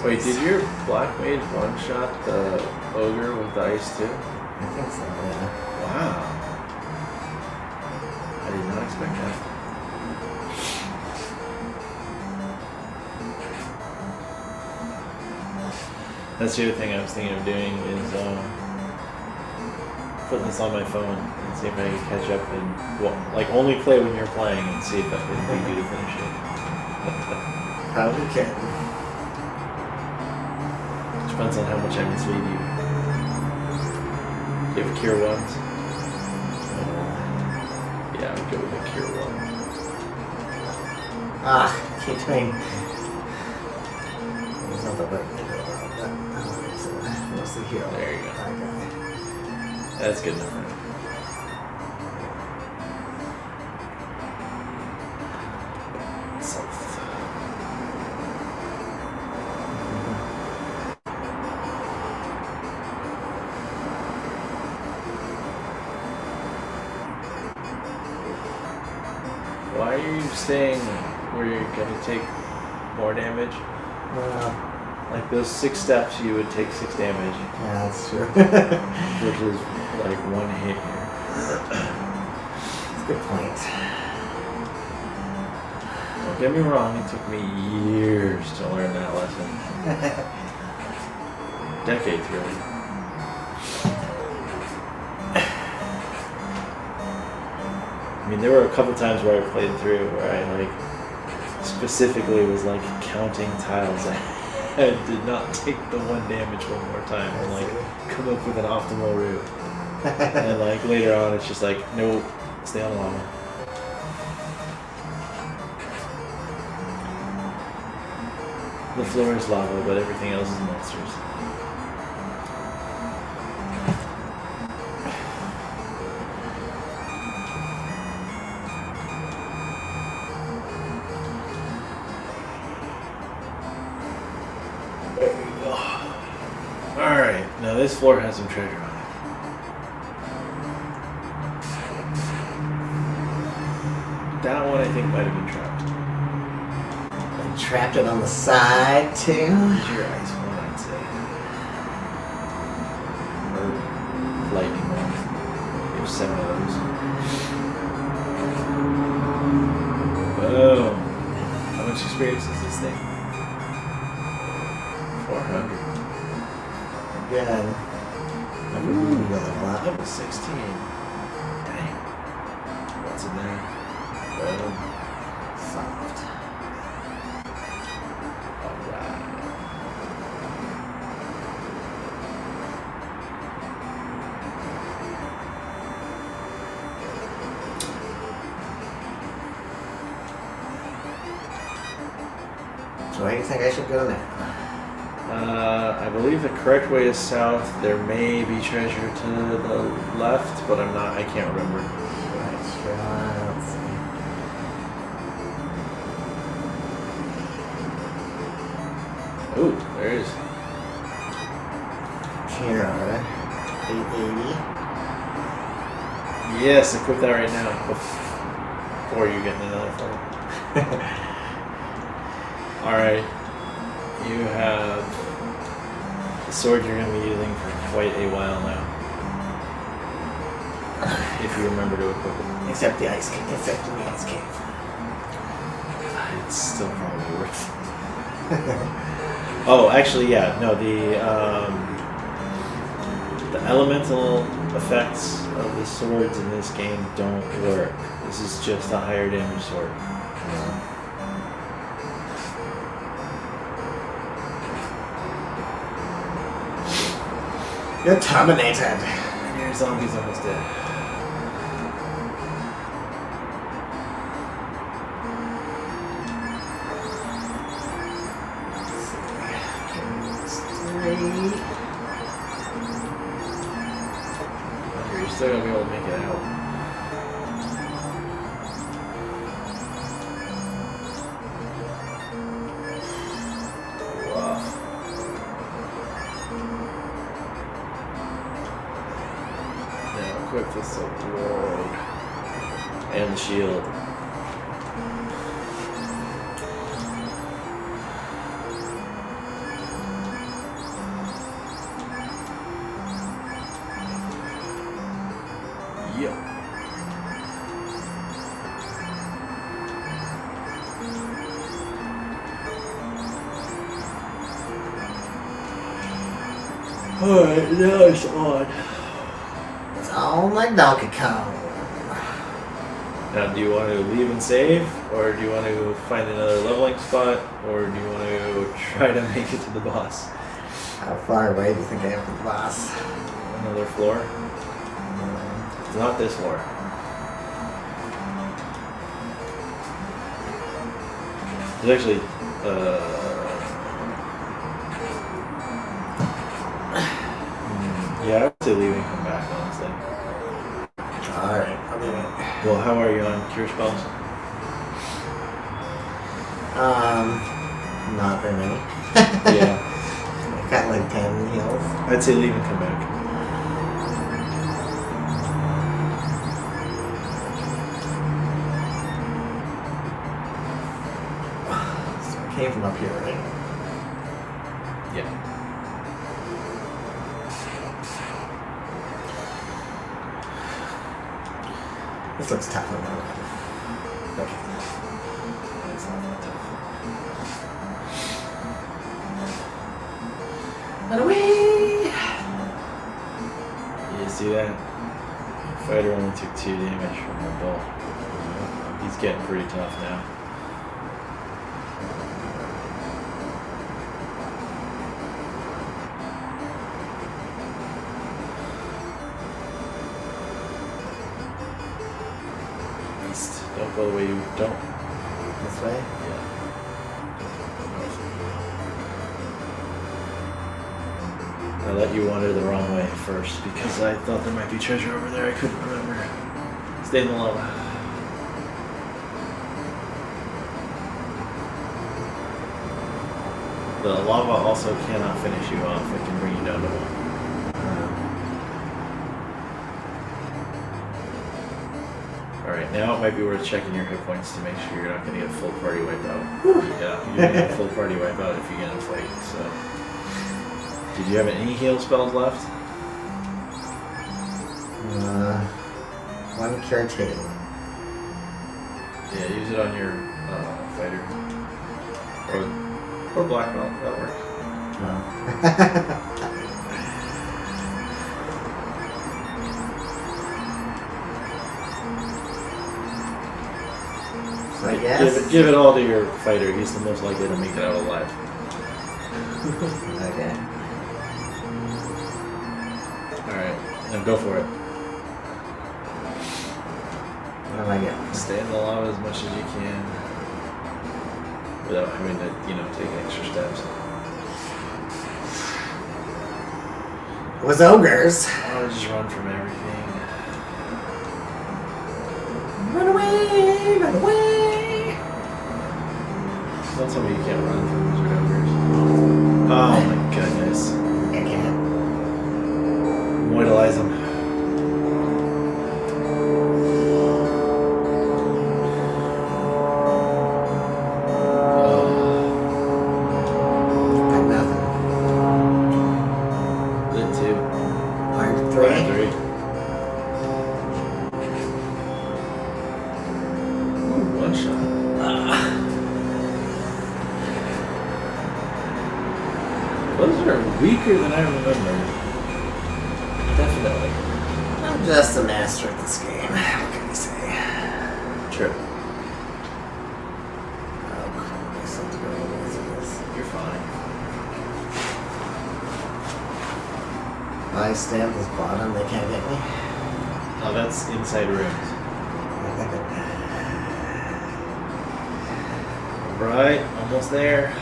Wait, did your Black Mage one-shot the Ogre with the ice too? I think so, yeah. Wow. I did not expect that. That's the other thing I was thinking of doing is putting this on my phone and see if I can catch up and, well, like only play when you're playing and see if I can beat you to finish it. Probably can. Depends on how much I mislead you. Do you have Cure 1s? Yeah, I would go with the Cure 1. Keep doing. There's not the right way to go about that. Mostly heal. There you go. That guy. That's good enough for me. South. Why are you staying where you're gonna take more damage? Like those 6 steps, you would take 6 damage. Yeah, that's true. Versus like 1 hit here. That's a good point. Don't get me wrong, it took me years to learn that lesson. Decades, really. I mean, there were a couple times where I played through where I like specifically was like counting tiles. I did not take the 1 damage one more time and like come up with an optimal route. And like later on, it's just like, no, stay on lava. The floor is lava, but everything else is monsters. Alright, now this floor has some treasure on it. That one I think might have been trapped. And trapped it on the side too. Where's your ice one, I'd say? Or lightning one. You have 7 of those. Boom. How much experience is this thing? 400. Again. I would really level up. Level 16. Dang. What's in there? Boom. Soft. Alright. So where do you think I should go now? I believe the correct way is south. There may be treasure to the left, but I can't remember. Right, let's see. Ooh, there is. Here, 880. Yes, equip that right now before you get another phone. Alright. You have the sword you're going to be using for quite a while now. If you remember to equip it. Except the ice cave. Except in the ice cave. It's still probably worth it. Oh, actually, yeah. No, the elemental effects of the swords in this game don't work. This is just a higher damage sword. You're terminated. And your zombie's almost dead. You're still gonna be able to make it out. Rough. Now equip the sword and the shield. Yep. Alright, now it's on. It's all like Donkey Kong. Now, do you want to leave and save? Or do you want to find another leveling spot? Or do you want to try to make it to the boss? How far away do you think I am from the boss? Another floor? It's not this floor. There's actually, yeah, I would say leaving and come back, honestly. Alright, I'll leave it. Well, how are you on cure spells? Not very many. Yeah. I got like 10 heals. I'd say leave and come back. So I came from up here, right? Yeah. This looks tough. I'm gonna run. Okay. It's not that tough. Run away! You see that? Fighter only took 2 damage from the ball. He's getting pretty tough now. East. Don't go the way you don't. This way? Yeah. I let you wander the wrong way first because I thought there might be treasure over there. I couldn't remember. Stay in the lava. The lava also cannot finish you off. It can bring you down to 1. Alright, now it might be worth checking your hit points to make sure you're not going to get full party wiped out. Yeah, you're going to get full party wiped out if you get in a fight, so. Did you have any heal spells left? One cure 2. Yeah, use it on your fighter. Or black belt, that works. So I guess. Give it all to your fighter. He's the most likely to make it out alive. Okay. Alright, now go for it. What am I getting? Stay in the lava as much as you can without having to, take extra steps. It was ogres. I would just run from everything. Run away! Run away! Don't tell me you can't run from wizard ogres. Oh my goodness. I can't. Mortalize him. Got nothing. Good two. Arm Fire 3. three. Ooh, one shot. Those are weaker than I remember. Definitely. I'm just a master at this game. What can you say? True. Oh, there's something going on with this. You're fine. If I stay at this bottom, they can't get me. Oh, that's inside rooms. Right, almost there.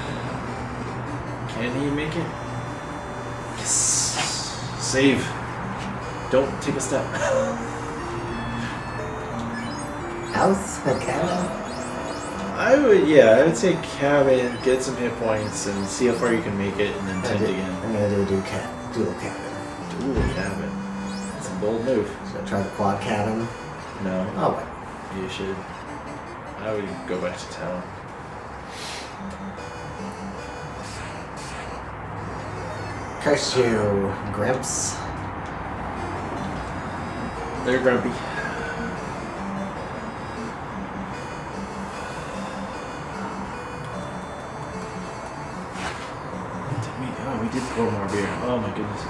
Can he make it? Yes. Save. Don't take a step. House? A cabin? I would say cabin, get some hit points, and see how far you can make it, and then tent again. I'm gonna do a dual cabin. Dual cabin. That's a bold move. Should I try the quad cabin? No, Oh, wait. you should. I would go back to town. Curse you, Grimps. They're grumpy. We did pour more beer. Oh my goodness.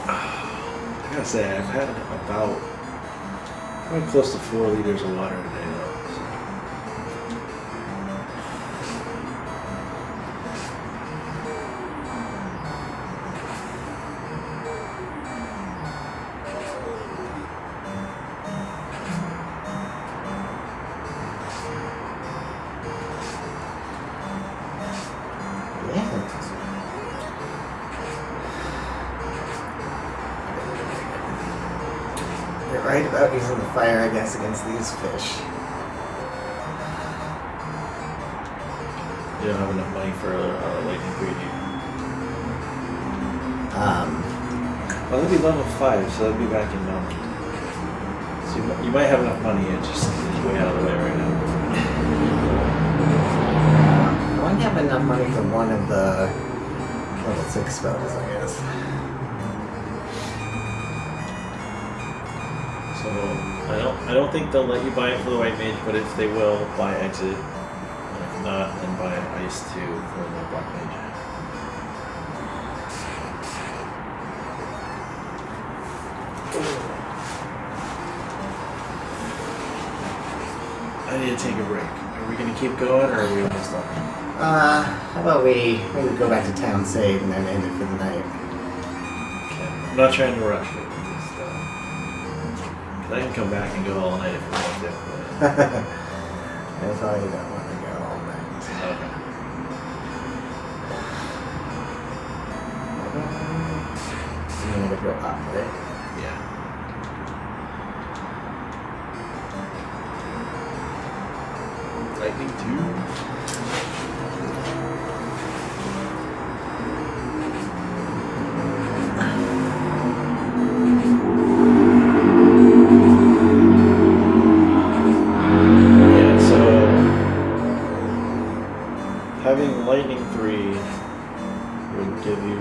I gotta say, I've had about probably close to 4 liters of water today, though. You're right about using the fire, I guess, against these fish. You don't have enough money for lightning greed. Well, that'd be level 5, so that'd be back in mountain. So you might have enough money, it's just it's way out of the way right now. I wouldn't have enough money for one of the level 6 spells, I guess. So I don't think they'll let you buy it for the white mage, but if they will, buy exit. And if not, then buy ice 2 for the black mage. I need to take a break. Are we gonna keep going, or are we almost done? How about we maybe go back to town, save, and then end it for the night? Okay. I'm not trying to rush it. I can come back and go all night if we want to. I probably don't want to go all night. Okay. You want to go up, right? Yeah. Lightning 2. Yeah, so having lightning 3 would give you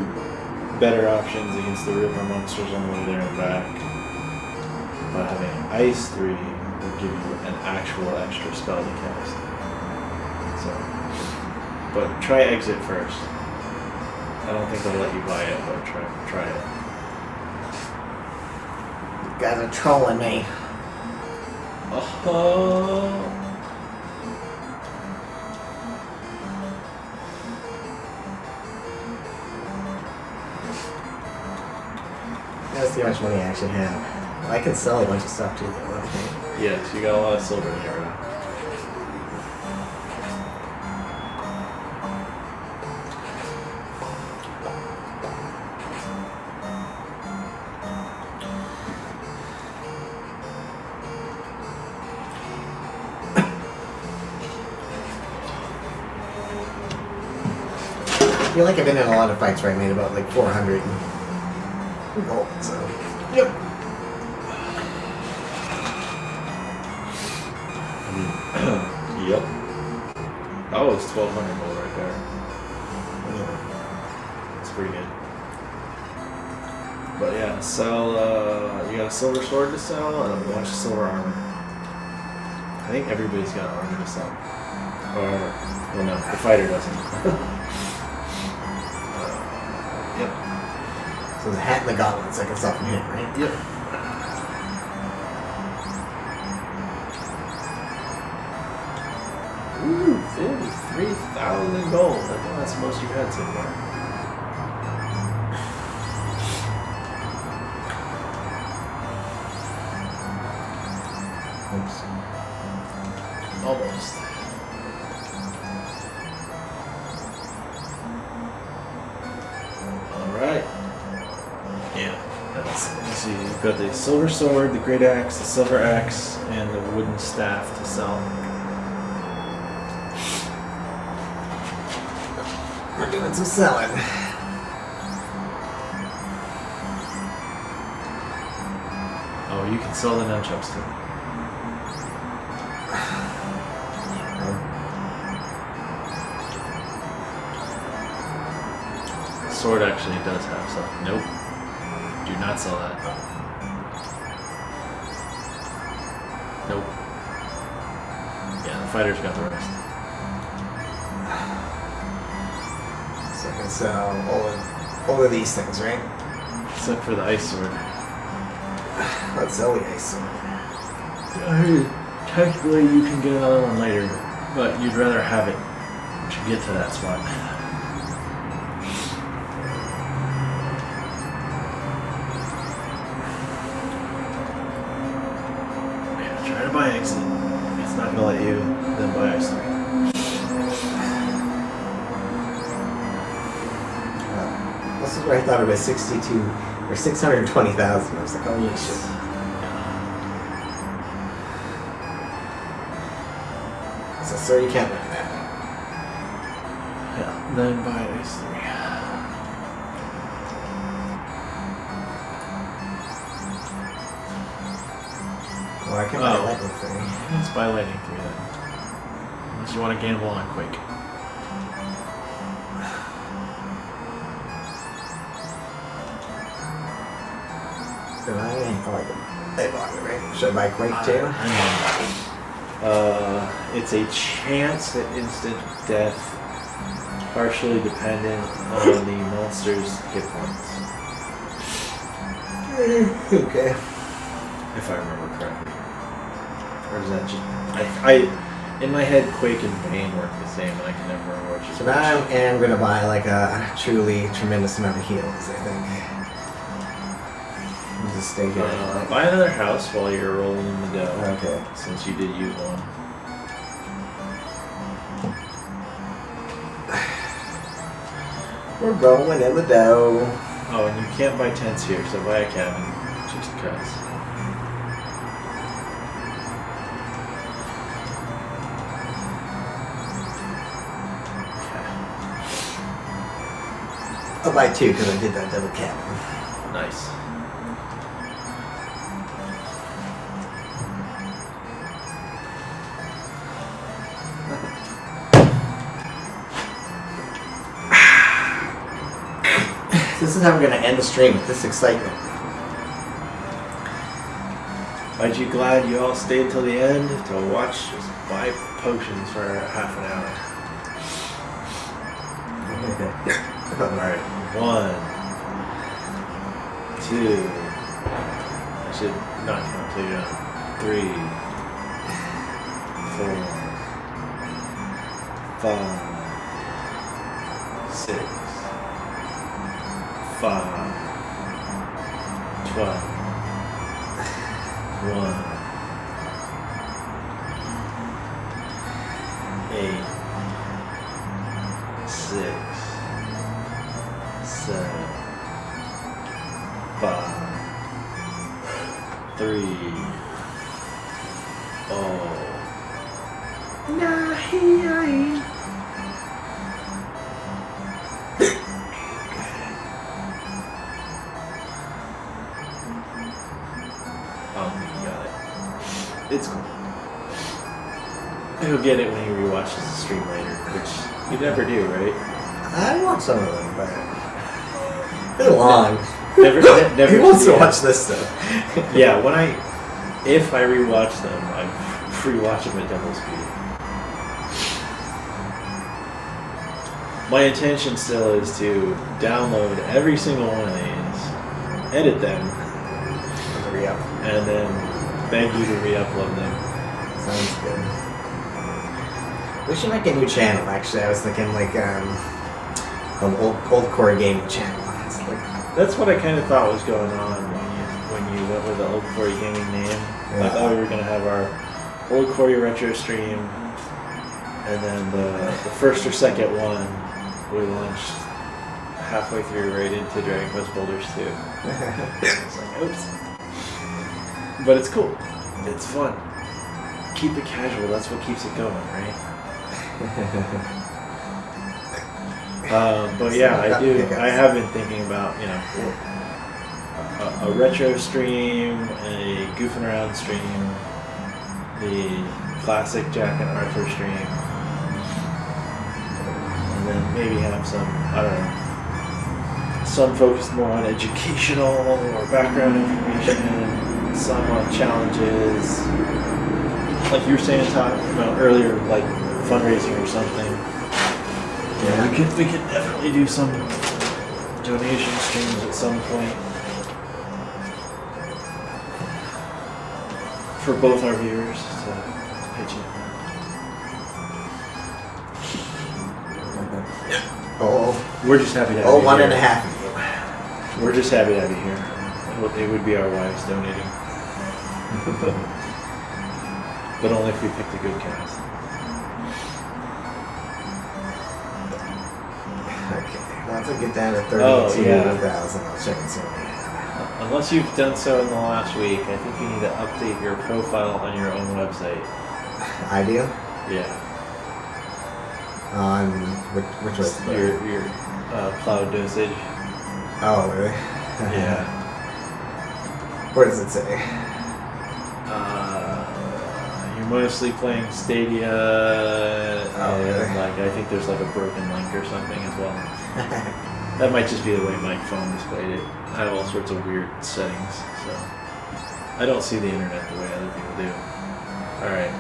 better options against the river monsters on the way there and back. But having ice 3 would give you an actual extra spell to cast. So, but try exit first. I don't think they'll let you buy it, but try it. You guys are trolling me. Oh. Let's see how much money I actually have. Well, I can sell a bunch of stuff too, though. Okay. Yes, you got a lot of silver in here now. feel like I've been in a lot of fights where I made about like 400 gold, so. Yep. Yep. Oh, it's 1,200 gold right there. Yeah. That's pretty good. But yeah, sell. You got a silver sword to sell and a bunch of silver armor. I think everybody's got armor to sell. Or, well, no, the fighter doesn't. Yep. So the hat and the gauntlets I can sell from him, right? Yep. Ooh, 53,000 gold. I think that's the most you've had so far. Oops. Almost. Alright. Yeah. Let's see. You've got the silver sword, the great axe, the silver axe, and the wooden staff to sell. We're doing some selling. Oh, you can sell the nunchucks too. Sword actually does have some. Nope. Do not sell that. Nope. Yeah, the fighter's got the rest. So I can sell all of these things, right? Except for the ice sword. Let's sell the ice sword. Technically, you can get another one later, but you'd rather have it to get to that spot. Yeah, try to buy exit. It's not gonna let you then buy X3. This is where I thought it was 62 or 620,000. I was like, holy shit. So, sir, you can't look at that. Yeah, then buy X3. Well, I can buy lightning thing. Let's buy lightning 3 then. Unless you want to gamble on Quake. Did I like it? They bought it, right? Should I buy Quake too? It's a chance at instant death, partially dependent on the monster's hit points, Okay. if I remember correctly. Or is that just I in my head Quake and Bane work the same, and I can never remember which is So now I am going to buy like a truly tremendous amount of heals, I think. I'll just stay here. buy another house while you're rolling in the dough. Okay. Since you did use one. We're rolling in the dough. Oh, and you can't buy tents here, so buy a cabin. Just cause. I'll buy two because I did that double cabin. Nice. This is how we're going to end the stream with this excitement. Aren't you glad you all stayed till the end to watch us buy potions for half an hour? Alright, 1, 2, I should not count till you're done. 3, 4, 5, 6, 5, 12, 1, 8, 6, 7, 5, 3, oh, 9. It's cool. You'll get it when you rewatch the stream later, which you never do, right? I watch some of them, but they're long. Never. Who wants to yeah. watch this stuff? Yeah, if I rewatch them, I rewatch them at double speed. My intention still is to download every single one of these, edit them, Re-up. and then beg you to re-upload them. Sounds good. We should make a new channel. Actually, I was thinking like an old Quarry gaming channel. It's like, That's what I kind of thought was going on when you went with the old Quarry gaming name. I thought we were going to have our old Quarry retro stream, and then the first or second one we launched halfway through right into Dragon Quest Builders 2. I was like, oops. But it's cool. It's fun. Keep it casual. That's what keeps it going, right? But yeah, I have been thinking about, a retro stream, a goofing around stream, the classic Jack and Arthur stream, and then maybe have some, I don't know, some focused more on educational or background information, some on challenges, like you were saying, Todd, earlier, like fundraising or something. Yeah, we could definitely do some donation streams at some point for both our viewers to pitch in. We're just happy to have you one here. and a half of you. We're just happy to have you here. It would be our wives donating. But only if we pick the good cast. Okay, once I get down to 32,000, I'll check and see what we have. Unless you've done so in the last week, I think you need to update your profile on your own website. I do? Yeah. On which website? Your cloud dosage. Oh, really? Yeah. What does it say? You're mostly playing Stadia, really? like I think there's like a broken link or something as well. That might just be the way my phone displayed it. I have all sorts of weird settings, so I don't see the internet the way other people do. All right.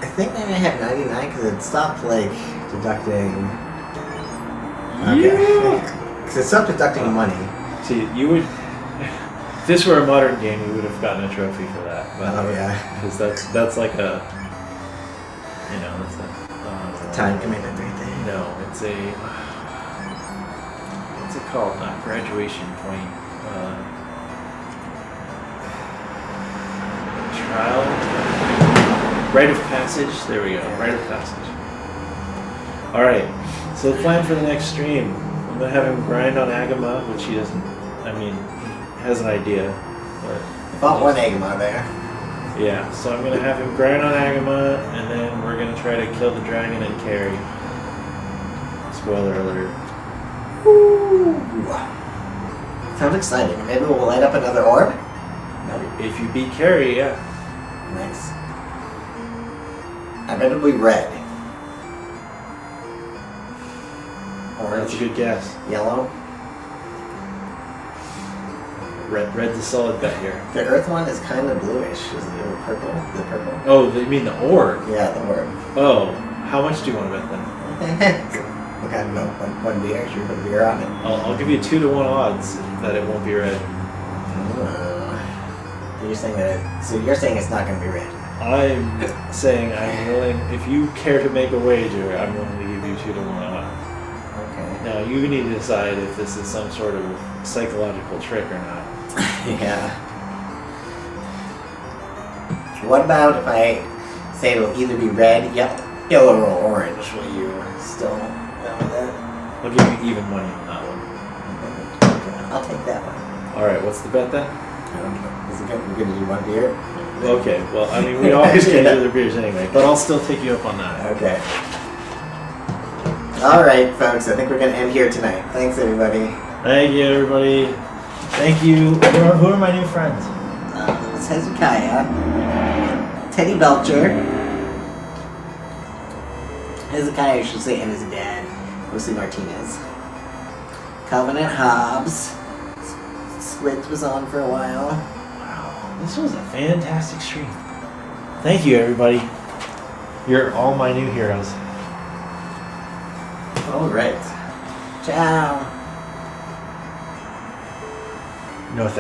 I think maybe I have 99 because it stopped like deducting. Okay. Because it stopped deducting money. See, you would. If this were a modern game, you would have gotten a trophy for that. But, Oh yeah. Because that's like a. That's a. Time commitment right there. No, it's a. What's it called? Not graduation point. Trial. Rite of passage. There we go. Rite of passage. All right. So the plan for the next stream, I'm gonna have him grind on Agama, which he doesn't. I mean, he has an idea, but. Bought one Agama there. Yeah. So I'm gonna have him grind on Agama, and then we're gonna try to kill the dragon and carry. Spoiler alert. Woo! Sounds exciting. Maybe we'll light up another orb? If you beat carry, yeah. Nice. I bet it'll be red. Orange. That's a good guess. Yellow. Red's a solid bet here. The earth one is kind of bluish. Is it purple? The purple? Oh, you mean the orb? Yeah, the orb. Oh, how much do you want to bet then? Look, I don't know. One beer. Should we put a beer on it? I'll give you 2-to-1 odds that it won't be red. You're saying that. So you're saying it's not going to be red. I'm saying I'm willing. If you care to make a wager, I'm willing to give you 2-to-1 odds. Okay. Now you need to decide if this is some sort of psychological trick or not. Yeah. What about if I say it'll either be red, yellow, or orange? Will you still go with that? I'll give you even money on that one. Okay, I'll take that one. All right, what's the bet then? I don't know. Is it good? We're going to do one beer? Okay, well, I mean, we always get other beers anyway, but I'll still take you up on that. Okay. All right, folks. I think we're going to end here tonight. Thanks, everybody. Thank you, everybody. Thank you. Who are my new friends? This Hezekiah, Teddy Belcher. Hezekiah, I should say, and his dad, mostly Martinez. Covenant Hobbs. Squids was on for a while. Wow, this was a fantastic stream. Thank you, everybody. You're all my new heroes. All right. Ciao. No thanks.